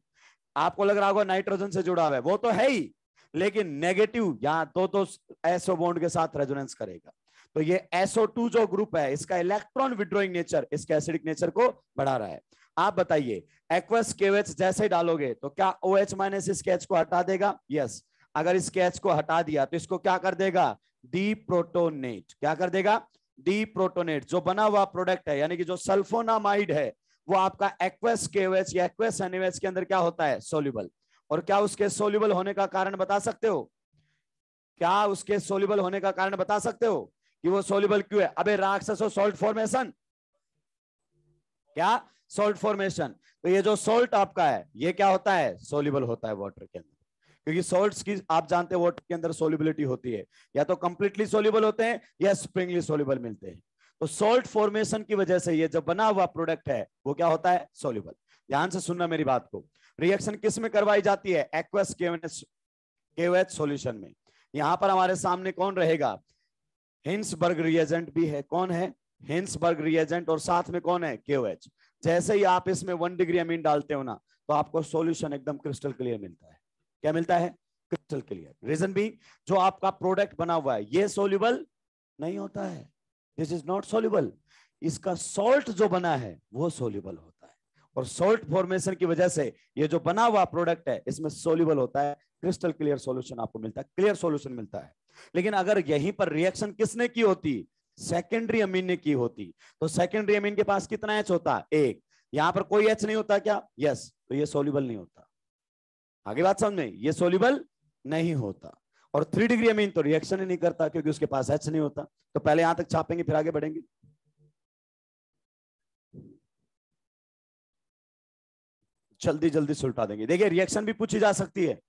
आपको लग रहा होगा नाइट्रोजन से जुड़ा हुआ है, वो तो है ही, लेकिन नेगेटिव यहां तो एसओ बॉन्ड के साथ रेजोनेंस करेगा। तो ये SO2 जो ग्रुप है इसका इलेक्ट्रॉन विड्रॉइंग नेचर इसके एसिडिक नेचर को बढ़ा रहा है। आप बताइए एक्वस KOH जैसे ही डालोगे तो क्या OH माइनस इस H को हटा देगा, यस। अगर इस H को हटा दिया तो इसको क्या कर देगा, डीप्रोटोनेट। क्या कर देगा, डीप्रोटोनेट। जो बना हुआ प्रोडक्ट है यानी कि जो सल्फोनामाइड है वो आपका एक्वस KOH या एक्वस NaOH के अंदर क्या होता है, सोल्यूबल। और क्या उसके सोल्यूबल होने का कारण बता सकते हो, क्या उसके सोल्यूबल होने का कारण बता सकते हो कि वो सोल्यूबल क्यों है। अबे राक्षसो, सॉल्ट फॉर्मेशन। क्या, सॉल्ट फॉर्मेशन। तो ये जो सॉल्ट आपका है ये क्या होता है, सोल्यूबल होता है वाटर के अंदर। क्योंकि सॉल्ट्स की आप जानते हैं वाटर के अंदर सोल्यूबिलिटी होती है, या तो कंप्लीटली सोल्यूबल होते हैं या स्प्रिंगली सोल्यूबल मिलते हैं। तो सॉल्ट फॉर्मेशन की वजह से ये जो बना हुआ प्रोडक्ट है वो क्या होता है, सोल्यूबल। ध्यान से सुनना मेरी बात को। रिएक्शन किस में करवाई जाती है, एक्वस KOH सॉल्यूशन में। यहां पर हमारे सामने कौन रहेगा, हिंसबर्ग रिएजेंट भी है। कौन है, हिंसबर्ग रिएजेंट, और साथ में कौन है, KOH। जैसे ही आप इसमें 1 डिग्री अमीन डालते हो ना तो आपको सॉल्यूशन एकदम क्रिस्टल क्लियर मिलता है। क्या मिलता है, क्रिस्टल क्लियर। रीजन भी, जो आपका प्रोडक्ट बना हुआ है ये सोल्यूबल नहीं होता है, दिस इज नॉट सोल्यूबल। इसका सॉल्ट जो बना है वो सोल्यूबल होता है, और सॉल्ट फॉर्मेशन की वजह से ये जो बना हुआ प्रोडक्ट है इसमें सोल्यूबल होता है, क्रिस्टल क्लियर सॉल्यूशन आपको मिलता है, क्लियर सॉल्यूशन मिलता है। लेकिन अगर यहीं पर रिएक्शन किसने की होती, सेकेंडरी अमीन ने की होती, तो सेकेंडरी अमीन के पास कितना H होता, एक। यहां पर कोई H नहीं होता क्या, यस, तो ये सोल्यूबल नहीं होता। आगे बात समझ में, ये सोल्यूबल नहीं होता। और 3 डिग्री अमीन तो रिएक्शन ही नहीं करता क्योंकि उसके पास H नहीं होता। तो पहले यहां तक छापेंगे फिर आगे बढ़ेंगे। जल्दी जल्दी सुलटा देंगे। देखिए रिएक्शन भी पूछी जा सकती है,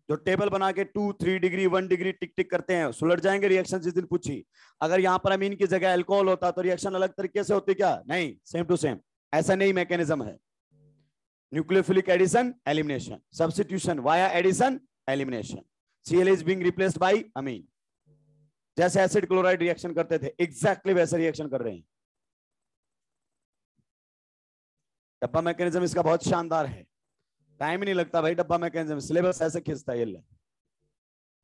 जो टेबल बना के 2, 3 डिग्री 1 डिग्री टिक टिक करते हैं सुलट जाएंगे रिएक्शन जिस दिन पूछी। अगर यहां पर अमीन की जगह अल्कोहल होता तो रिएक्शन अलग तरीके से होती क्या, नहीं, सेम टू सेम। ऐसा नहीं मैकेनिज्म है। Nucleophilic addition elimination, substitution via addition elimination, Cl is being replaced by amine. जैसे एसिड क्लोराइड रिएक्शन करते थे एग्जैक्टली वैसे रिएक्शन कर रहे हैं। डब्बा मैकेनिज्म इसका बहुत शानदार है, टाइम ही नहीं लगता भाई। डब्बा मैकेनिज्म सिलेबस ऐसे खींचता है, ये ले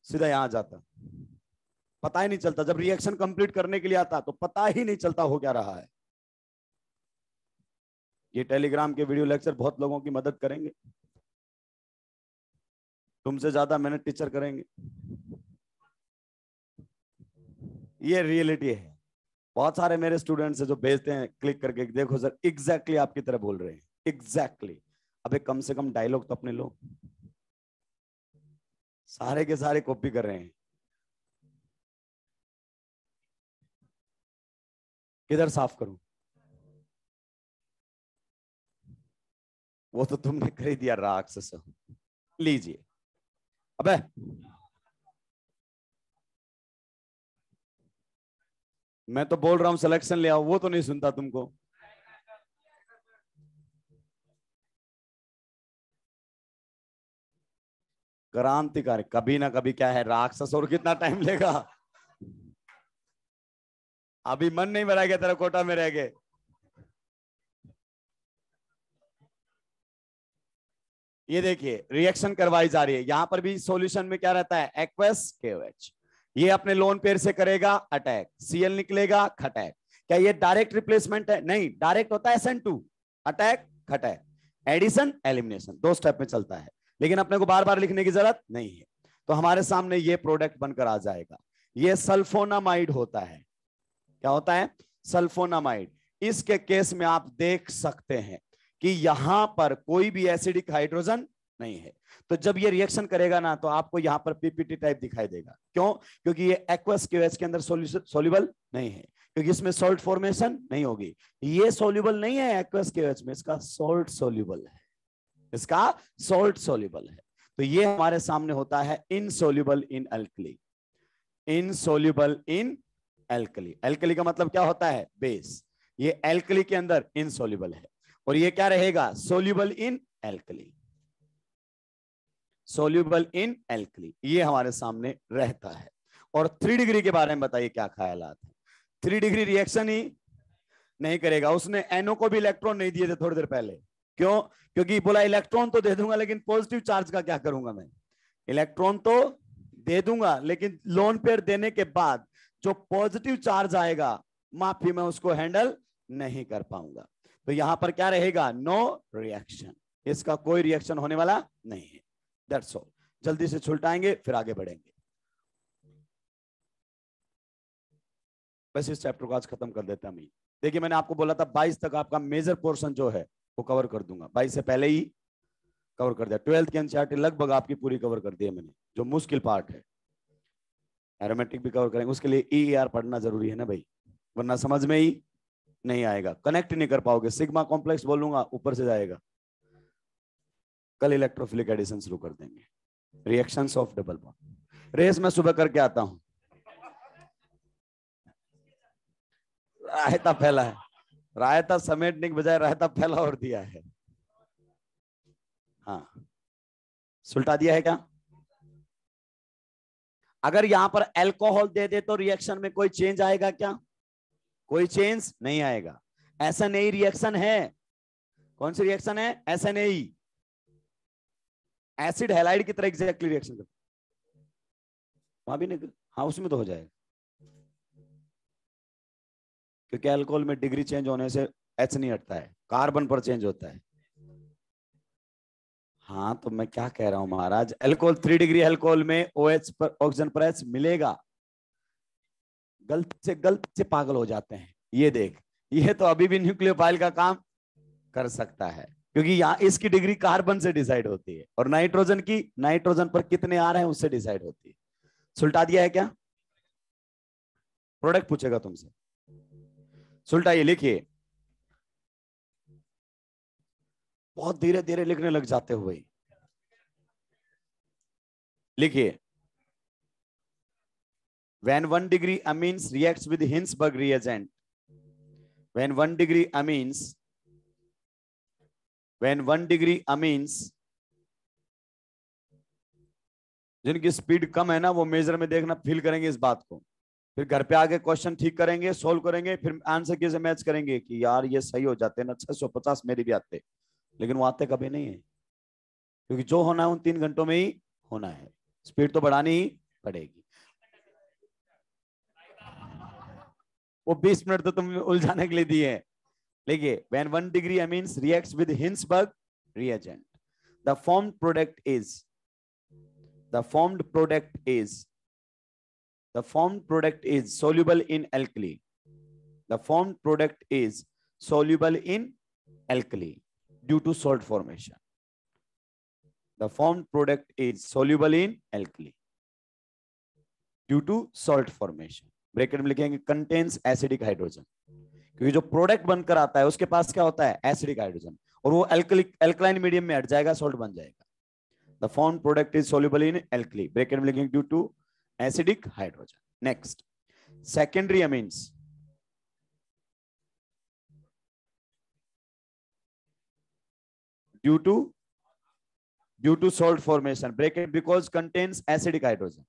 सीधा यहां जाता, पता ही नहीं चलता। जब रिएक्शन कंप्लीट करने के लिए आता तो पता ही नहीं चलता हो क्या रहा है। ये टेलीग्राम के वीडियो लेक्चर बहुत लोगों की मदद करेंगे, तुमसे ज्यादा मेहनत टीचर करेंगे, ये रियलिटी है। बहुत सारे मेरे स्टूडेंट्स हैं जो भेजते हैं क्लिक करके, देखो सर एग्जैक्टली आपकी तरह बोल रहे हैं, एग्जैक्टली। अबे कम से कम डायलॉग तो अपने लो, सारे के सारे कॉपी कर रहे हैं। किधर साफ करूं, वो तो तुमने कर ही दिया राक्षस। लीजिए अबे, मैं तो बोल रहा हूं सिलेक्शन ले आओ, वो तो नहीं सुनता तुमको। क्रांतिकारी कभी ना कभी क्या है राक्षस, और कितना टाइम लेगा। अभी मन नहीं भरा गया, तेरा कोटा में रह गए। ये देखिए रिएक्शन करवाई जा रही है, यहां पर भी सॉल्यूशन में क्या रहता है, एक्वस KOH। ये अपने लोन पेयर से करेगा अटैक, Cl निकलेगा खटैक। क्या ये डायरेक्ट रिप्लेसमेंट है? नहीं, डायरेक्ट होता है SN2, अटैक खटैक, एडिशन एलिमिनेशन, 2 स्टेप में चलता है, लेकिन अपने को बार बार लिखने की जरूरत नहीं है। तो हमारे सामने ये प्रोडक्ट बनकर आ जाएगा। ये सल्फोनामाइड होता है। क्या होता है? सल्फोनामाइड। इसके केस में आप देख सकते हैं कि यहां पर कोई भी एसिडिक हाइड्रोजन नहीं है। तो जब ये रिएक्शन करेगा ना, तो आपको यहां पर पीपीटी टाइप दिखाई देगा। क्यों? क्योंकि ये एक्वस KOH के अंदर सोल्यूबल नहीं है, क्योंकि इसमें सॉल्ट फॉर्मेशन नहीं होगी। ये सोल्यूबल नहीं है एक्वस KOH में, इसका सॉल्ट सोल्यूबल है, इसका सॉल्ट सोल्यूबल है। तो ये हमारे सामने होता है insoluble in alkali, insoluble in alkali. Alkali का मतलब क्या होता है? बेस। ये एल्कली के अंदर इनसोल्यूबल है, और ये क्या रहेगा? Soluble in alkali, soluble in alkali, ये हमारे सामने रहता है। और 3 डिग्री के बारे में बताइए क्या ख्यालात है? 3 डिग्री रिएक्शन ही नहीं करेगा। उसने NO को भी इलेक्ट्रॉन नहीं दिए थे थोड़ी देर पहले। क्यों? क्योंकि बोला इलेक्ट्रॉन तो दे दूंगा, लेकिन पॉजिटिव चार्ज का क्या करूंगा मैं? इलेक्ट्रॉन तो दे दूंगा, लेकिन लोन पेयर देने के बाद जो पॉजिटिव चार्ज आएगा, माफी में उसको हैंडल नहीं कर पाऊंगा। तो यहां पर क्या रहेगा? नो रिएक्शन, इसका कोई रिएक्शन होने वाला नहीं है। That's all. जल्दी से छुलटाएंगे फिर आगे बढ़ेंगे। बस इस चैप्टर को आज खत्म कर देते हैं। देखिए मैंने आपको बोला था 22 तक आपका मेजर पोर्शन जो है वो कवर कर दूंगा, 22 से पहले ही कवर कर दिया। 12th की एनसीईआरटी लगभग आपकी पूरी कवर कर दी है मैंने। जो मुश्किल पार्ट है एरोमेटिक भी कवर करेंगे, उसके लिए EER पढ़ना जरूरी है ना भाई, वरना समझ में ही नहीं आएगा, कनेक्ट नहीं कर पाओगे। सिग्मा कॉम्प्लेक्स बोलूंगा ऊपर से जाएगा। कल इलेक्ट्रोफिलिक एडिशन शुरू कर देंगे, reactions of double bond. Race में सुबह करके आता हूं। रायता फैला है, रायता समेटने के बजाय रायता फैला और दिया है। हाँ, सुलटा दिया है क्या? अगर यहां पर अल्कोहल दे दे तो रिएक्शन में कोई चेंज आएगा क्या? कोई चेंज नहीं आएगा। SNA रिएक्शन है। कौन सी रिएक्शन है? SNA, एसिड हैलाइड की तरह एग्जैक्टली रिएक्शन करता। वहां भी नहीं? हाँ, उसमें तो हो जाएगा, क्योंकि अल्कोहल में डिग्री चेंज होने से H नहीं हटता है, कार्बन पर चेंज होता है। हाँ, तो मैं क्या कह रहा हूं महाराज, अल्कोहल 3 डिग्री अल्कोहल में OH पर, ऑक्सीजन पर H मिलेगा। गलत से पागल हो जाते हैं। ये देख, ये तो अभी भी न्यूक्लियोफाइल का काम कर सकता है, क्योंकि यहाँ इसकी डिग्री कार्बन से डिसाइड होती है, और नाइट्रोजन की, नाइट्रोजन पर कितने आ रहे हैं उससे डिसाइड होती है। सुलटा दिया है क्या? प्रोडक्ट पूछेगा तुमसे, सुलटाइए, लिखिए। बहुत धीरे धीरे लिखने लग जाते हुए, लिखिए। When 1 degree amines reacts with Hinsberg reagent, when 1 degree amines, when 1 degree amines, जिनकी स्पीड कम है ना, वो मेजर में देखना, फील करेंगे इस बात को, फिर घर पे आके क्वेश्चन ठीक करेंगे, सोल्व करेंगे, फिर आंसर की से मैच करेंगे कि यार ये सही हो जाते हैं ना, 650 मेरे भी आते, लेकिन वो आते कभी नहीं है, क्योंकि जो होना है उन 3 घंटों में ही होना है। स्पीड तो बढ़ानी ही पड़ेगी। वो 20 मिनट तो तुम उलझाने के लिए दिए हैं। देखिए, when 1 degree amines reacts with Hinsberg reagent, the formed product is soluble in alkali. The formed product is soluble in alkali due to salt formation. The formed product is soluble in alkali due to salt formation. Bracket में लिखेंगे contains acidic hydrogen, क्योंकि जो product बनकर आता है उसके पास क्या होता है? एसिडिक हाइड्रोजन, और वो अल्कलाइन मीडियम में हट जाएगा, सॉल्ट बन जाएगा। The formed product is soluble in alkali, bracket में लिखेंगे due to acidic hydrogen. Next, secondary amines, due to salt formation, bracket because contains acidic hydrogen,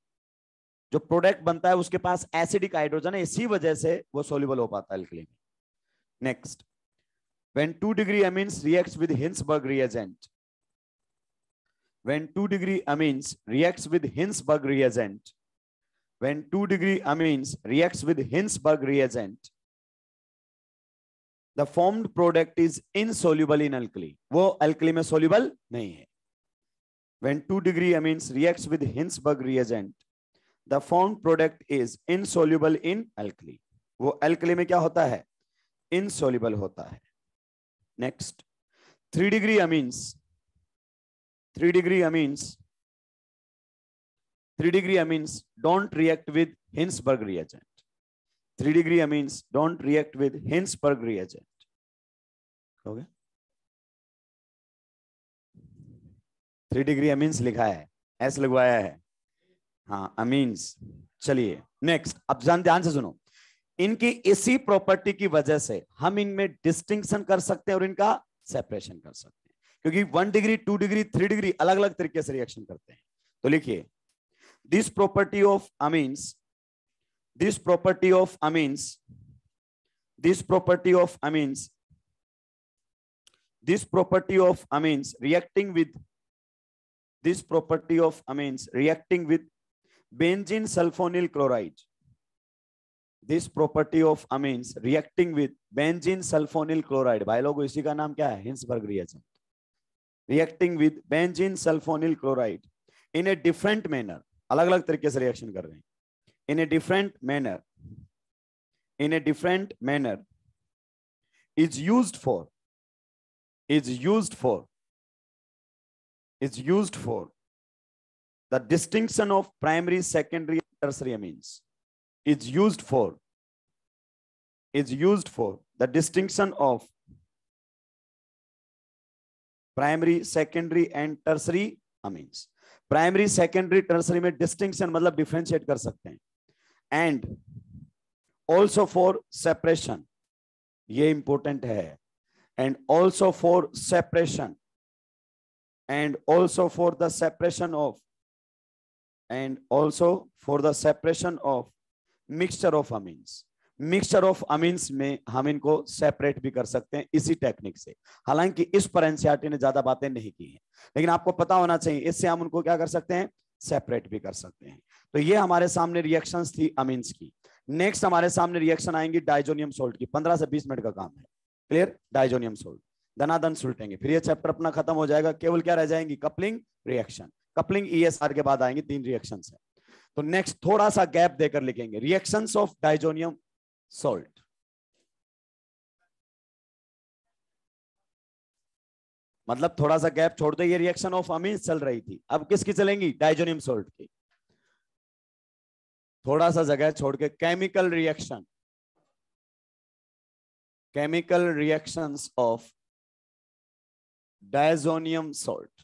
जो प्रोडक्ट बनता है उसके पास एसिडिक हाइड्रोजन है, इसी वजह से वो सोल्यूबल हो पाता है अल्कली में। Next, when 2 degree amines reacts with Hinsberg reagent, when 2 degree amines reacts with Hinsberg reagent, when 2 degree amines reacts with Hinsberg reagent, the formed product is insoluble in alkali. वो alkali में soluble नहीं है. When 2 degree amines reacts with Hinsberg reagent, the formed product is insoluble in alkali. वो alkali में क्या होता है? Insoluble होता है. Next, 3 degree amines, 3 degree amines, 3 degree amines don't react with Hinsberg reagent. 3 degree amines don't react with Hinsberg reagent. Okay? 3 degree amines लिखा है, S लगवाया है, हाँ amines. चलिए नेक्स्ट, अब ध्यान से सुनो, इनकी इसी प्रॉपर्टी की वजह से हम इनमें डिस्टिंक्शन कर सकते हैं और इनका सेपरेशन कर सकते हैं, क्योंकि 1 डिग्री 2 डिग्री 3 डिग्री अलग अलग तरीके से रिएक्शन करते हैं. तो लिखिए, this property of amines, this property of amines, this property of amines, this property of amines reacting with, this property of amines reacting with benzene sulphonyl chloride, this property of amines reacting with benzene sulfonyl chloride, भाई लोगों इसी का नाम क्या है? Hinsberg reagent. reacting with benzene sulfonyl chloride in a different manner, अलग अलग तरीके से रिएक्शन कर रहे हैं, in a different manner, in a different manner is used for, is used for, is used for the distinction of primary, secondary, tertiary amines, is used for, is used for the distinction of primary, secondary and tertiary amines. Primary, secondary, tertiary में distinction मतलब differentiate कर सकते हैं. And also for separation, ये important है, and also for separation, and also for the separation of, and also for the separation of mixture of amines. Mixture of amines में हम इनको सेपरेट भी कर सकते हैं इसी टेक्निक से. हालांकि इस पर एनसीईआरटी ने ज्यादा बातें नहीं की हैं, लेकिन आपको पता होना चाहिए इससे हम उनको क्या कर सकते हैं? सेपरेट भी कर सकते हैं. तो ये हमारे सामने रिएक्शंस थी अमीन्स की. नेक्स्ट हमारे सामने रिएक्शन आएंगी डाइजोनियम सोल्ट की. 15 से 20 मिनट का काम है. क्लियर? डाइजोनियम सोल्ट दनादन सुलटेंगे, फिर ये चैप्टर अपना खत्म हो जाएगा. केवल क्या रह जाएंगी? Coupling reaction. कपलिंग ईएसआर के बाद आएंगे 3 रिएक्शन है. तो नेक्स्ट थोड़ा सा गैप देकर लिखेंगे, रिएक्शंस ऑफ डाइजोनियम सोल्ट. मतलब थोड़ा सा गैप छोड़ दो, ये रिएक्शन ऑफ अमीन्स चल रही थी, अब किसकी चलेंगी? डाइजोनियम सोल्ट की. थोड़ा सा जगह छोड़ के chemical reaction, chemical reactions of diazonium salt,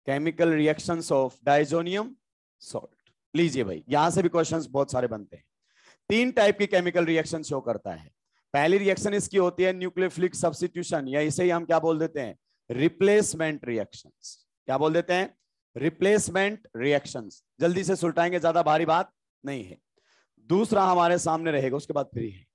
chemical reactions of diazonium salt. लीजिए भाई, यहां से भी क्वेश्चंस बहुत सारे बनते हैं. 3 टाइप की केमिकल रिएक्शन शो करता है. पहली रिएक्शन इसकी होती है न्यूक्लियोफिलिक सब्स्टिट्यूशन, या इसे ही हम क्या बोल देते हैं? Replacement reactions. क्या बोल देते हैं? Replacement reactions. जल्दी से सुलटाएंगे, ज्यादा भारी बात नहीं है. दूसरा हमारे सामने रहेगा, उसके बाद फ्री है.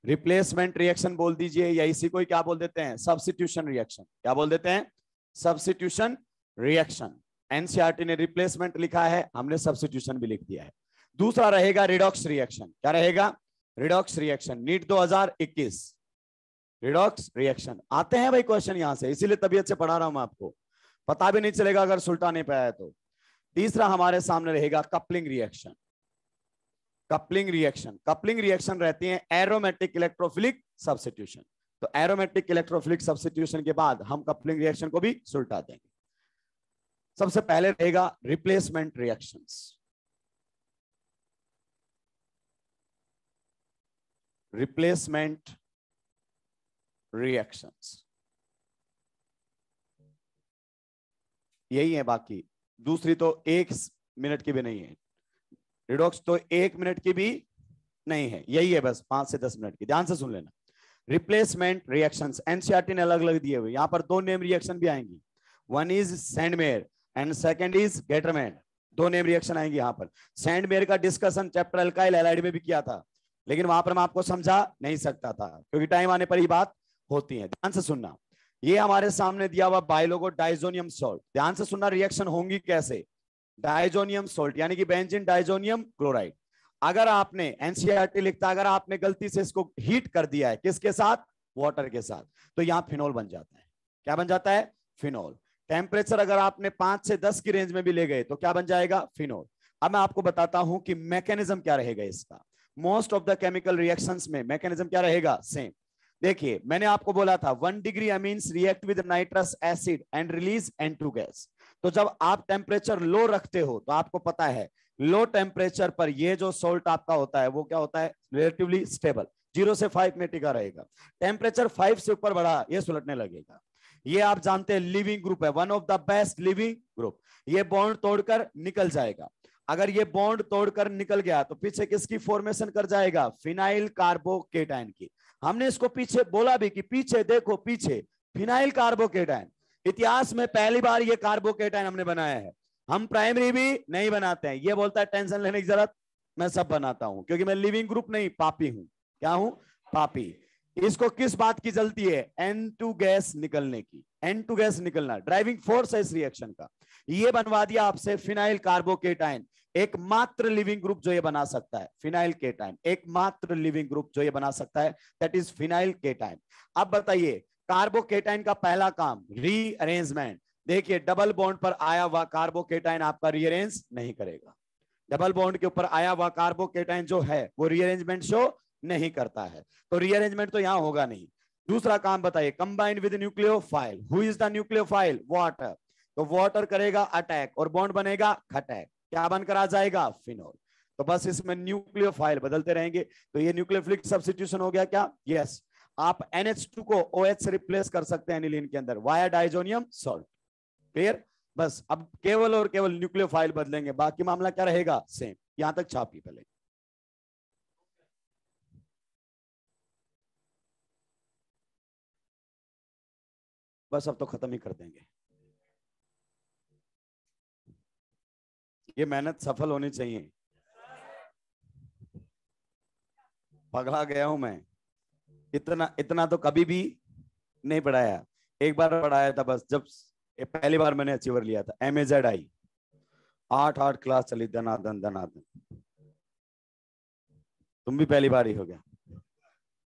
रिप्लेसमेंट रिएक्शन बोल दीजिए, या इसी को क्या बोल देते हैं? Substitution reaction. क्या बोल देते हैं? Substitution reaction. एनसीईआरटी ने रिप्लेसमेंट लिखा है, हमने सब्स्टिट्यूशन भी लिख दिया है. दूसरा रहेगा रिडॉक्स रिएक्शन. क्या रहेगा? Redox reaction. NEET 2021 redox reaction. आते हैं भाई क्वेश्चन यहां से, इसीलिए तबीयत से पढ़ा रहा हूं मैं आपको, पता भी नहीं चलेगा अगर सुलटा नहीं पाया तो. तीसरा हमारे सामने रहेगा coupling reaction. Coupling reaction, coupling reaction रहती है एरोमेटिक इलेक्ट्रोफिलिक सब्स्टिट्यूशन. तो एरोमेटिक इलेक्ट्रोफिलिक सब्स्टिट्यूशन के बाद हम कपलिंग रिएक्शन को भी सुलटा देंगे. सबसे पहले रहेगा रिप्लेसमेंट रिएक्शंस. रिप्लेसमेंट रिएक्शंस यही है, बाकी दूसरी तो 1 मिनट की भी नहीं है. रिडॉक्स तो 1 मिनट की भी नहीं है, यही है बस 5 से 10 मिनट की. ध्यान से सुन लेना. रिप्लेसमेंट रिएक्शंस एनसीईआरटी ने अलग अलग दिए हुए. यहां पर 2 नेम रिएक्शन भी आएंगी. One is Sandmeyer and second is Gattermann. दो नेम रिएक्शन आएंगे यहाँ पर। सैंड मेयर का डिस्कशन चैप्टर अल्काइल हैलाइड में भी किया था, लेकिन वहां पर मैं आपको समझा नहीं सकता था क्योंकि टाइम आने पर ही बात होती है। ध्यान से सुनना, ये हमारे सामने दिया हुआ बाइलोगो डाइजोनियम सॉल्ट, ध्यान से सुनना रिएक्शन होंगी कैसे। डाइजोनियम सॉल्ट यानी कि बेंजीन डाइजोनियम क्लोराइड। अगर आपने एनसीईआरटी लिखता, अगर आपने गलती से इसको हीट कर दिया है किसके साथ, वाटर के साथ, तो यहां फिनोल बन जाता है। क्या बन जाता है, फिनोल। टेम्परेचर अगर आपने 5 से 10 की रेंज में भी ले गए तो क्या बन जाएगा, फिनोल। अब मैं आपको बताता हूं कि मैकेनिज्म क्या रहेगा इसका। Most of the chemical reactions में मैकेनिज्म क्या रहेगा, सेम। देखिए मैंने आपको बोला था 1 degree amines react with nitrous acid and release N2 gas. तो जब आप टेम्परेचर लो रखते हो तो आपको पता है लो टेम्परेचर पर ये जो सोल्ट आपका होता है वो क्या होता है, रिलेटिवली स्टेबल, 0 से 5 में टिका रहेगा। टेम्परेचर 5 से ऊपर बढ़ा ये सुलटने लगेगा। ये आप जानते हैं लिविंग ग्रुप है, one of the best leaving group. ये बॉन्ड तोड़कर निकल जाएगा। अगर ये बॉन्ड तोड़कर निकल गया तो पीछे किसकी फॉर्मेशन कर जाएगा, फिनाइल कार्बोकेटाइन की। हमने इसको पीछे बोला भी कि पीछे देखो, पीछे फिनाइल कार्बोकेटाइन। इतिहास में पहली बार ये कार्बोकेटाइन हमने बनाया है। हम प्राइमरी भी नहीं बनाते हैं। ये बोलता है टेंशन लेने की जरूरत, मैं सब बनाता हूं क्योंकि मैं लिविंग ग्रुप नहीं, पापी हूं। क्या हूं, पापी। इसको किस बात की जलती है, N2 गैस निकलने की। N2 गैस निकलना ड्राइविंग फोर्स है इस रिएक्शन का। ये बनवा दिया आपसे फिनाइल कार्बोकेटाइन, एकमात्र लिविंग ग्रुप जो ये बना सकता है, फिनाइल केटाइन, एकमात्र लिविंग ग्रुप जो ये बना सकता है, दैट इज फिनाइल केटाइन। अब बताइए कार्बोकेटाइन का पहला काम रीअरेंजमेंट। देखिए डबल बॉन्ड पर आया हुआ कार्बोकेटाइन आपका रीअरेंज नहीं करेगा। डबल बॉन्ड के ऊपर आया हुआ कार्बोकेटाइन जो है वो रीअरेंजमेंट शो नहीं करता है, तो रीअरेंजमेंट तो यहां होगा नहीं। दूसरा काम बताइए, combine with nucleophile. Who is the nucleophile, water. तो वाटर करेगा अटैक और बॉन्ड बनेगा खटैक, क्या बनकर आ जाएगा, फिनोल। तो बस इसमें न्यूक्लियोफाइल बदलते रहेंगे। तो ये न्यूक्लियोफिलिक सब्स्टिट्यूशन हो गया क्या, यस। आप NH2 को OH से रिप्लेस कर सकते हैं एनिलीन के अंदर वाया डाइजोनियम सॉल्ट। क्लियर, बस अब केवल और केवल न्यूक्लियोफाइल बदलेंगे, बाकी मामला क्या रहेगा, सेम। यहां तक छापी पहले। बस अब तो खत्म ही कर देंगे। ये मेहनत सफल होनी चाहिए। पगला गया हूं मैं, इतना इतना तो कभी भी नहीं पढ़ाया। एक बार पढ़ाया था बस, जब पहली बार मैंने अचीवर लिया था MAZI। 8 क्लास चली, दनादन दनादन। तुम भी पहली बार ही हो गया,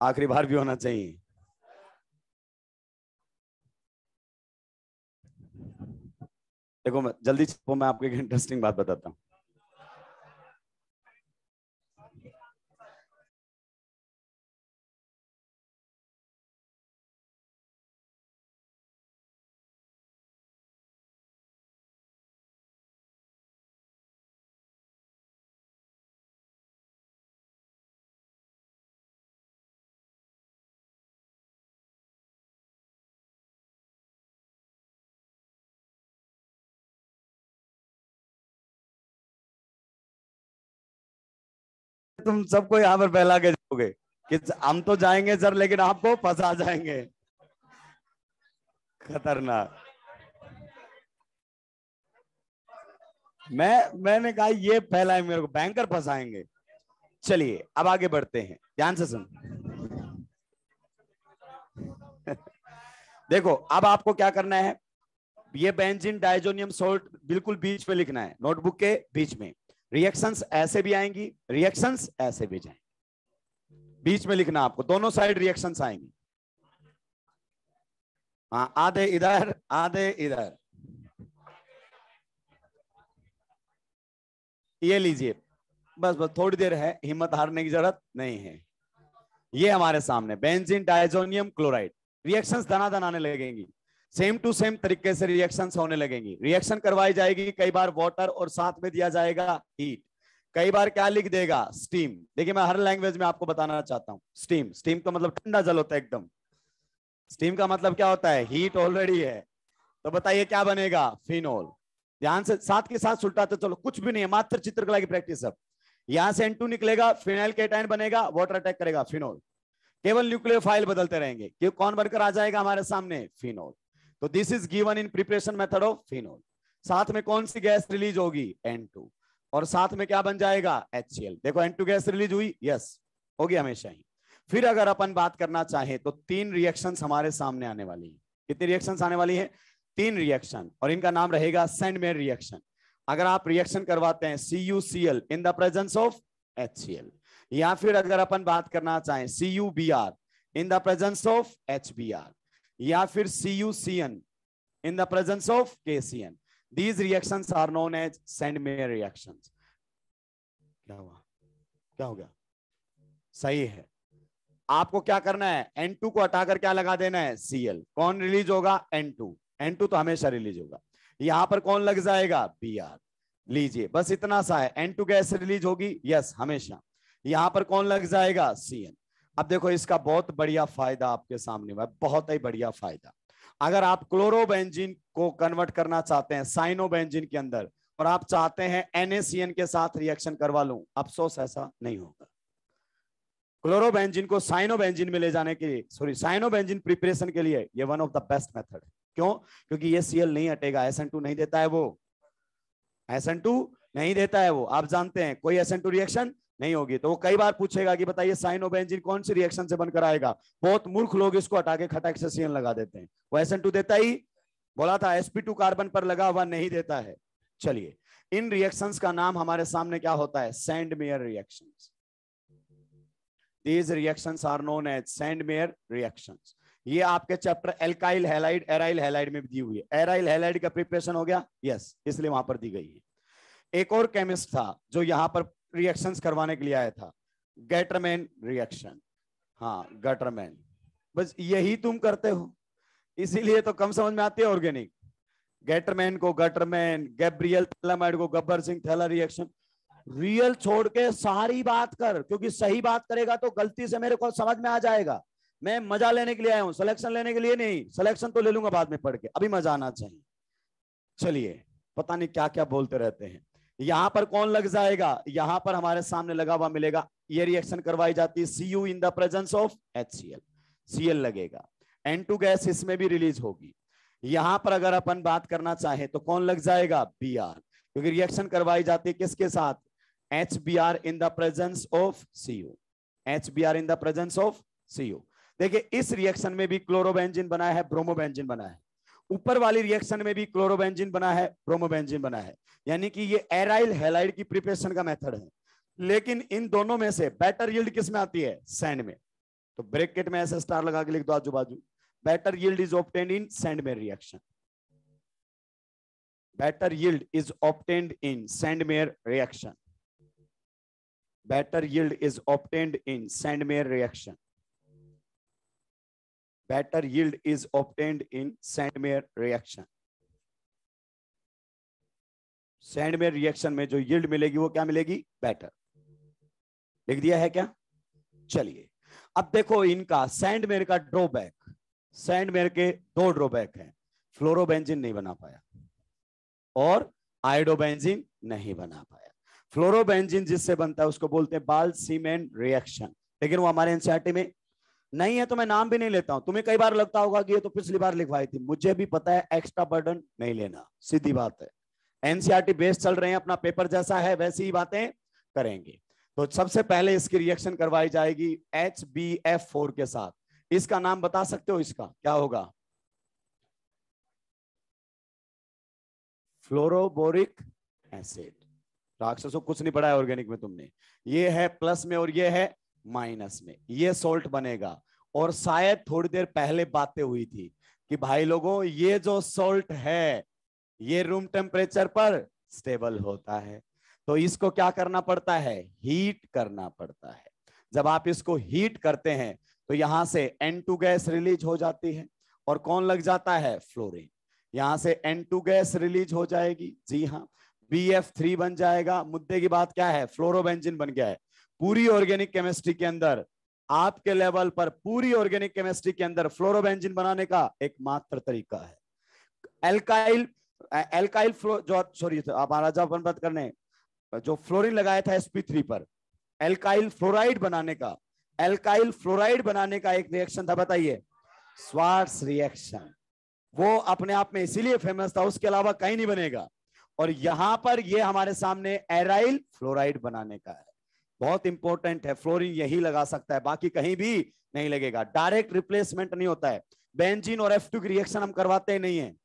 आखिरी बार भी होना चाहिए। देखो मैं जल्दी मैं आपको एक इंटरेस्टिंग बात बताता हूँ। तुम सबको यहाँ पर फैला के जाओगे कि हम तो जाएंगे सर, लेकिन आपको फंसा जाएंगे। खतरनाक। मैंने कहा ये फैलाए मेरे को, बैंकर फंसाएंगे। चलिए अब आगे बढ़ते हैं, ध्यान से सुन। देखो अब आपको क्या करना है, ये बेंजीन डाइजोनियम सॉल्ट बिल्कुल बीच में लिखना है, नोटबुक के बीच में। रिएक्शंस ऐसे भी आएंगी, रिएक्शंस ऐसे भी जाएंगी, बीच में लिखना आपको, दोनों साइड रिएक्शंस आएंगी। हाँ, आधे इधर आधे इधर। ये लीजिए, बस बस थोड़ी देर है, हिम्मत हारने की जरूरत नहीं है। ये हमारे सामने बेंजीन डाइजोनियम क्लोराइड, रिएक्शंस दनादन आने लगेंगी, सेम टू सेम तरीके से रिएक्शंस होने लगेंगी। रिएक्शन करवाई जाएगी, कई बार वाटर और साथ में दिया जाएगा हीट, कई बार क्या लिख देगा, स्टीम। देखिए मैं हर लैंग्वेज में आपको बताना चाहता हूं, स्टीम, स्टीम का मतलब ठंडा जल होता है एकदम। स्टीम का मतलब क्या होता है, हीट ऑलरेडी है। तो बताइए क्या बनेगा, फिनोल। ध्यान से साथ के साथ सुलटाते चलो, कुछ भी नहीं है, मात्र चित्रकला की प्रैक्टिस। अब यहां से N2 निकलेगा, फिनाइल केटाइन बनेगा, वाटर अटैक करेगा, फिनोल। केवल न्यूक्लियोफाइल बदलते रहेंगे कि कौन बनकर आ जाएगा हमारे सामने, फिनोल। तो this is given in preparation method of phenol. साथ में कौन सी गैस रिलीज होगी, N2, और साथ में क्या बन जाएगा, HCl। देखो N2 गैस रिलीज हुई, यस होगी हमेशा ही। फिर अगर अपन बात करना चाहें तो 3 रिएक्शंस हमारे सामने आने वाली है। कितनी रिएक्शंस आने वाली है, 3 रिएक्शन, और इनका नाम रहेगा सैंडमेयर रिएक्शन। अगर आप रिएक्शन करवाते हैं CuCl in the presence of HCl, या फिर अगर अपन बात करना चाहें CuBr in the presence of HBr, या फिर CuCN in the presence of KCN, these reactions are known as Sandmeyer reactions। क्या हुआ, क्या हो गया, सही है। आपको क्या करना है, N2 को हटाकर क्या लगा देना है, Cl। कौन रिलीज होगा, N2, N2 तो हमेशा रिलीज होगा। यहां पर कौन लग जाएगा, Br। लीजिए बस इतना सा है, N2 गैस रिलीज होगी, यस हमेशा। यहां पर कौन लग जाएगा, Cn। अब देखो इसका बहुत बढ़िया फायदा आपके सामने हुआ, बहुत ही बढ़िया फायदा। अगर आप क्लोरोबेंजीन को कन्वर्ट करना चाहते हैं साइनोबेंजीन के अंदर, और आप चाहते हैं NaCN के साथ रिएक्शन करवा लूं, अफसोस ऐसा नहीं होगा। क्लोरोबेंजीन को साइनोबेंजीन में ले जाने के लिए, सॉरी साइनोबेंजीन प्रिपरेशन के लिए ये one of the best method है। क्यों, क्योंकि ये Cl नहीं हटेगा, SN2 नहीं देता है वो, SN2 नहीं देता है वो, आप जानते हैं कोई SN2 रिएक्शन नहीं होगी। तो वो कई बार पूछेगा कि बताइए साइनोबेंजीन कौन सी रिएक्शन से बनकर आएगा, बहुत मूर्ख लोग इसको हटा के खटाक से CN लगा देते हैं। वो SN2 देता ही, बोला था sp2 कार्बन पर लगा हुआ नहीं देता है। चलिए इन रिएक्शंस का नाम हमारे सामने क्या होता है, Sandmeyer reactions. These reactions are known as Sandmeyer reactions। ये आपके chapter alkyl halide aryl halide में दी हुई है। एराइल हैलाइड का प्रिपरेशन हो गया, यस, इसलिए वहां पर दी गई है। एक और केमिस्ट था जो यहां पर रिएक्शंस करवाने के लिए आया था, गैटरमैन रिएक्शन। हाँ गैटरमैन, बस यही तुम करते हो, इसीलिए तो कम समझ में आती है ऑर्गेनिक। गैटरमैन को गैटरमैन, गैब्रियल थैलामाइड को गब्बर सिंह थैला रिएक्शन। रियल छोड़ के सारी बात कर, क्योंकि सही बात करेगा तो गलती से मेरे को समझ में आ जाएगा। मैं मजा लेने के लिए आया हूं, सिलेक्शन लेने के लिए नहीं। सिलेक्शन तो ले लूंगा बाद में पढ़ के, अभी मजा आना चाहिए। चलिए पता नहीं क्या क्या बोलते रहते हैं। यहां पर कौन लग जाएगा, यहां पर हमारे सामने लगा हुआ मिलेगा। ये रिएक्शन करवाई जाती है Cu in the presence of HCl, Cl लगेगा। N2 गैस इसमें भी रिलीज होगी। यहां पर अगर अपन बात करना चाहें तो कौन लग जाएगा, Br, क्योंकि रिएक्शन करवाई जाती है किसके साथ, HBr in the presence of Cu, HBr in the presence of Cu। देखिए इस रिएक्शन में भी क्लोरोबेंजीन बना है, ब्रोमोबेंजीन बना है। ऊपर वाली रिएक्शन में भी क्लोरोबेंजीन बना है, ब्रोमोबेंजीन बना है। यानी कि ये एराइल हैलाइड की प्रिपरेशन का मेथड है। लेकिन इन दोनों में से बेटर यील्ड किस में आती है, सैंड में। तो ब्रैकेट में ऐसे स्टार लगा के लिख दो आजू बाजू, better yield is obtained in Sandmeyer reaction. Better yield is obtained in Sandmeyer reaction. better yield is obtained in Sandmeyer reaction. Better yield is obtained in Sandmeyer reaction. Sandmeyer reaction में जो yield मिलेगी वो क्या मिलेगी, better। लिख दिया है क्या। चलिए अब देखो इनका सैंडमेयर का ड्रॉबैक। सैंडमेयर के 2 ड्रॉबैक हैं, फ्लोरोबेंजीन नहीं बना पाया और आयोडोबेंजीन नहीं बना पाया। फ्लोरोबेंजीन जिससे बनता है उसको बोलते हैं बाल-सीमेन रिएक्शन, लेकिन वो हमारे एनसीईआरटी में नहीं है तो मैं नाम भी नहीं लेता हूं। तुम्हें कई बार लगता होगा कि ये तो पिछली बार लिखवाई थी, मुझे भी पता है, एक्स्ट्रा बर्डन नहीं लेना, सीधी बात है। एनसीईआरटी बेस चल रहे हैं, अपना पेपर जैसा है वैसी ही बातें करेंगे। तो सबसे पहले इसकी रिएक्शन करवाई जाएगी HbF4 के साथ। इसका नाम बता सकते हो, इसका क्या होगा, फ्लोरोबोरिक एसिड। राक्षसों कुछ नहीं पढ़ा है ऑर्गेनिक में तुमने, ये है प्लस में और ये है माइनस में, ये सोल्ट बनेगा। और शायद थोड़ी देर पहले बातें हुई थी कि भाई लोगों ये जो सोल्ट है ये रूम टेम्परेचर पर स्टेबल होता है, तो इसको क्या करना पड़ता है, हीट करना पड़ता है। जब आप इसको हीट करते हैं तो यहां से N2 गैस रिलीज हो जाती है और कौन लग जाता है, फ्लोरीन। यहां से N2 गैस रिलीज हो जाएगी, जी हाँ, BF3 बन जाएगा। मुद्दे की बात क्या है, फ्लोरोबेंजीन बन गया है। पूरी ऑर्गेनिक केमिस्ट्री के अंदर, आपके लेवल पर पूरी ऑर्गेनिक केमिस्ट्री के अंदर फ्लोरोबेंजीन बनाने का एकमात्र तरीका है एल्काइल जो सॉरी हमारा जब अपन बात करने जो फ्लोरीन लगाया था sp3 पर, एल्काइल फ्लोराइड बनाने का, एल्काइल फ्लोराइड बनाने का एक रिएक्शन था, बताइए, स्वार्ट्स रिएक्शन। वो अपने आप में इसीलिए फेमस था, उसके अलावा कहीं नहीं बनेगा। और यहां पर ये हमारे सामने एराइल फ्लोराइड बनाने का है, बहुत इंपॉर्टेंट है। फ्लोरीन यही लगा सकता है, बाकी कहीं भी नहीं लगेगा। डायरेक्ट रिप्लेसमेंट नहीं होता है। बेंजीन और F2 की रिएक्शन हम करवाते नहीं है,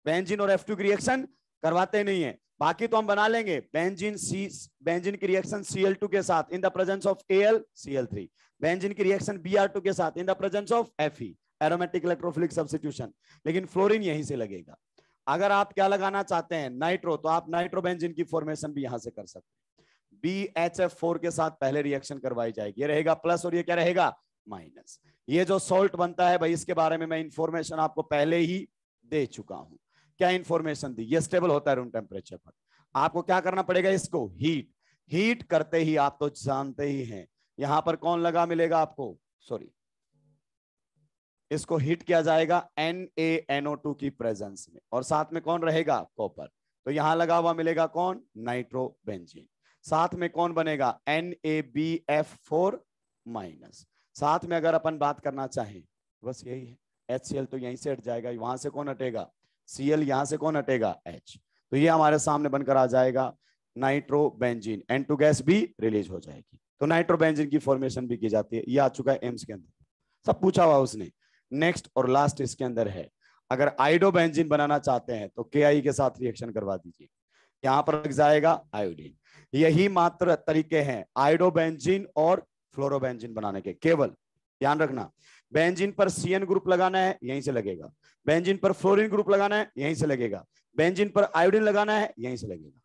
बेंजीन और F2 की रिएक्शन करवाते नहीं है। बाकी तो हम बना लेंगे। बेंजीन की रिएक्शन Cl2 के साथ in the presence of AlCl3, benzene की रिएक्शन Br2 के साथ in the presence of Fe, aromatic electrophilic substitution. लेकिन फ्लोरीन यहीं से लगेगा। अगर आप क्या लगाना चाहते हैं, नाइट्रो, तो आप नाइट्रोबेंजीन की फॉर्मेशन भी यहां से कर सकते हैं। BHF4 के साथ पहले रिएक्शन करवाई जाएगी, ये रहेगा प्लस और ये क्या रहेगा माइनस। ये जो सॉल्ट बनता है भाई, इसके बारे में मैं इंफॉर्मेशन आपको पहले ही दे चुका हूं। क्या इंफॉर्मेशन दी? ये स्टेबल होता है रूम टेम्परेचर पर। आपको क्या करना पड़ेगा, इसको हीट करते ही आप तो जानते ही हैं यहां पर कौन लगा मिलेगा आपको, सॉरी, इसको हीट किया जाएगा NaNO2 की प्रेजेंस में, और साथ में कौन रहेगा, कॉपर। तो यहां लगा हुआ मिलेगा कौन, नाइट्रोबेंजीन। साथ में कौन बनेगा, NaBF4 माइनस। साथ में अगर अपन बात करना चाहें, बस यही है, HCl तो यहीं से हट जाएगा, वहां से कौन हटेगा, Cl, यहां से कौन हटेगा, H। तो ये हमारे सामने बनकर आ जाएगा नाइट्रोबेंजीन, N2 गैस भी रिलीज हो जाएगी। तो नाइट्रोबेंजीन की फॉर्मेशन भी की जाती है। ये आ चुका है एम्स के अंदर, सब पूछा हुआ उसने। नेक्स्ट और लास्ट इसके अंदर है, अगर आयोडोबेंजीन बनाना चाहते हैं तो Ki के साथ रिएक्शन करवा दीजिए, यहां पर लग जाएगा आयोडीन। यही मात्र तरीके हैं आयोडोबेंजीन और फ्लोरोबेंजीन बनाने के। केवल ध्यान रखना, बेंजीन पर CN ग्रुप लगाना है, यहीं से लगेगा। बेंजीन पर फ्लोरीन ग्रुप लगाना है, यहीं से लगेगा। बेंजीन पर आयोडीन लगाना है, यहीं से लगेगा।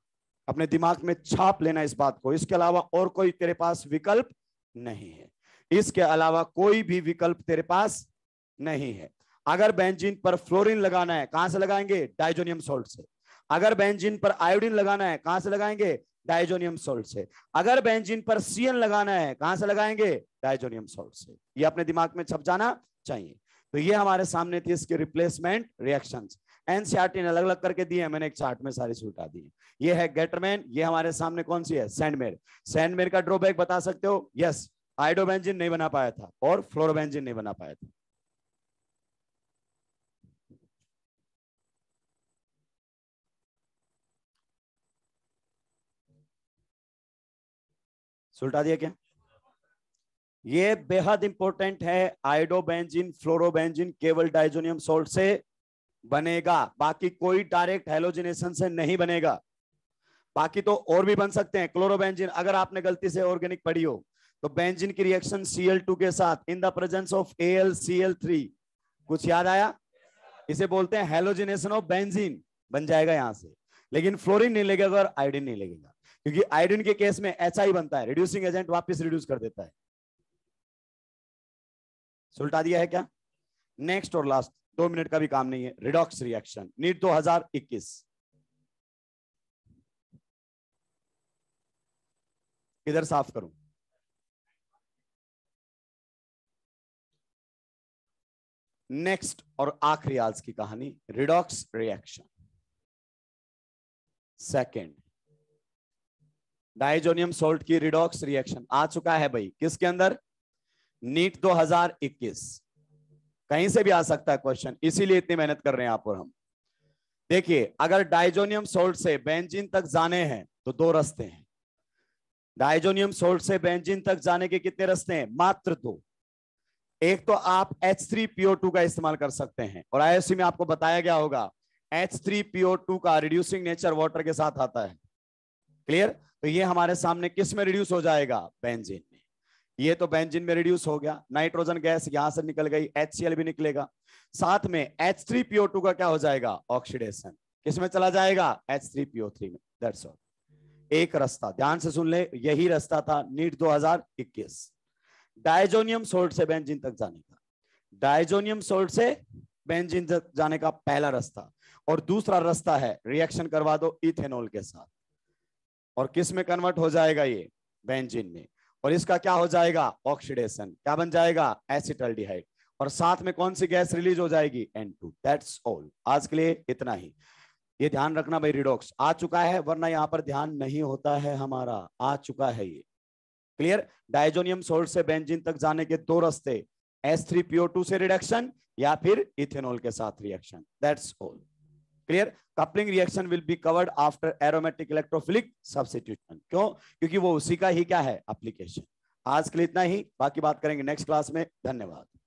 अपने दिमाग में छाप लेना इस बात को। इसके अलावा और कोई तेरे पास विकल्प नहीं है, इसके अलावा कोई भी विकल्प तेरे पास नहीं है। अगर बेंजीन पर फ्लोरीन लगाना है, कहां से लगाएंगे, डाइजोनियम सॉल्ट से। अगर बेंजीन पर आयोडीन लगाना है, कहां से लगाएंगे, डाइजोनियम सॉल्ट से। अगर बेंजीन पर CN लगाना है, कहां से लगाएंगे, डाइजोनियम सॉल्ट से। ये अपने दिमाग में छप जाना चाहिए। तो ये हमारे सामने थी इसके रिप्लेसमेंट रिएक्शंस। एनसीईआरटी ने अलग अलग करके दिए, मैंने एक चार्ट में सारी सुलटा दी। ये है गेटरमैन, ये हमारे सामने कौन सी है, सैंडमेर। सैंडमेर का ड्रॉबैक बता सकते हो, यस, आयोडोबेंजीन नहीं बना पाया था और फ्लोरोबेंजीन नहीं बना पाया था। सुलटा दिया क्या? ये बेहद इंपॉर्टेंट है। आयोडोबेंजीन फ्लोरोबेंजीन केवल डाइजोनियम सॉल्ट से बनेगा, बाकी कोई डायरेक्ट हैलोजिनेशन से नहीं बनेगा। बाकी तो और भी बन सकते हैं। क्लोरोबेंजीन, अगर आपने गलती से ऑर्गेनिक पढ़ी हो तो बेंजीन की रिएक्शन Cl2 के साथ in the presence of AlCl3, कुछ याद आया? इसे बोलते हैं हैलोजिनेशन ऑफ बेंजीन, बन जाएगा यहां से। लेकिन फ्लोरीन नहीं लगेगा और आयोडीन नहीं लगेगा, क्योंकि आयोडीन के केस में HI बनता है, रिड्यूसिंग एजेंट वापस रिड्यूस कर देता है। सुलटा दिया है क्या? नेक्स्ट और लास्ट, 2 मिनट का भी काम नहीं है, रिडॉक्स रिएक्शन, नीट 2021। किधर साफ करूं? नेक्स्ट और आखिरी आज की कहानी, redox reaction. Second, diazonium salt की रिडॉक्स रिएक्शन आ चुका है भाई, किसके अंदर, नीट 2021। कहीं से भी आ सकता है क्वेश्चन, इसीलिए इतनी मेहनत कर रहे हैं आप और हम। देखिए, अगर डाइजोनियम सॉल्ट से बेंजीन तक जाने हैं तो 2 रास्ते हैं। डाइजोनियम सॉल्ट से बेंजीन तक जाने के कितने रास्ते हैं, मात्र 2। एक तो आप H3PO2 का इस्तेमाल कर सकते हैं, और ISC में आपको बताया गया होगा H3PO2 का रिड्यूसिंग नेचर वाटर के साथ आता है। क्लियर? तो ये हमारे सामने किस में रिड्यूस हो जाएगा, बेंजीन में। ये तो बेंजीन में रिड्यूस हो गया, नाइट्रोजन गैस यहां से निकल गई, HCl भी निकलेगा। साथ में H3PO2 का क्या हो जाएगा, ऑक्सीडेशन, किस में चला जाएगा, H3PO3 में। That's all. एक रास्ता, ध्यान से सुन ले, यही रास्ता था नीट 2021, डाइजोनियम सॉल्ट से बेंजीन तक जाने का। डाइजोनियम सॉल्ट से बेंजीन तक जाने का पहला रास्ता। और दूसरा रास्ता है, रिएक्शन करवा दो इथेनॉल के साथ, और किस में कन्वर्ट हो जाएगा, ये बेंजीन में। और इसका क्या हो जाएगा, ऑक्सीडेशन, क्या बन जाएगा, एसिटाल्डिहाइड। और साथ में कौन सी गैस रिलीज हो जाएगी, N2। दैट्स ऑल, आज के लिए इतना ही। ये ध्यान रखना भाई, रिडॉक्स आ चुका है, वरना यहां पर ध्यान नहीं होता है हमारा, आ चुका है ये। क्लियर? डाइजोनियम सॉल्ट से बेंजीन तक जाने के 2 रास्ते, H3PO2 से रिडक्शन या फिर इथेनॉल के साथ reaction. That's all clear. Coupling reaction will be covered after aromatic electrophilic substitution. क्यों? क्योंकि वो उसी का ही क्या है एप्लीकेशन। आज के लिए इतना ही, बाकी बात करेंगे नेक्स्ट क्लास में। धन्यवाद।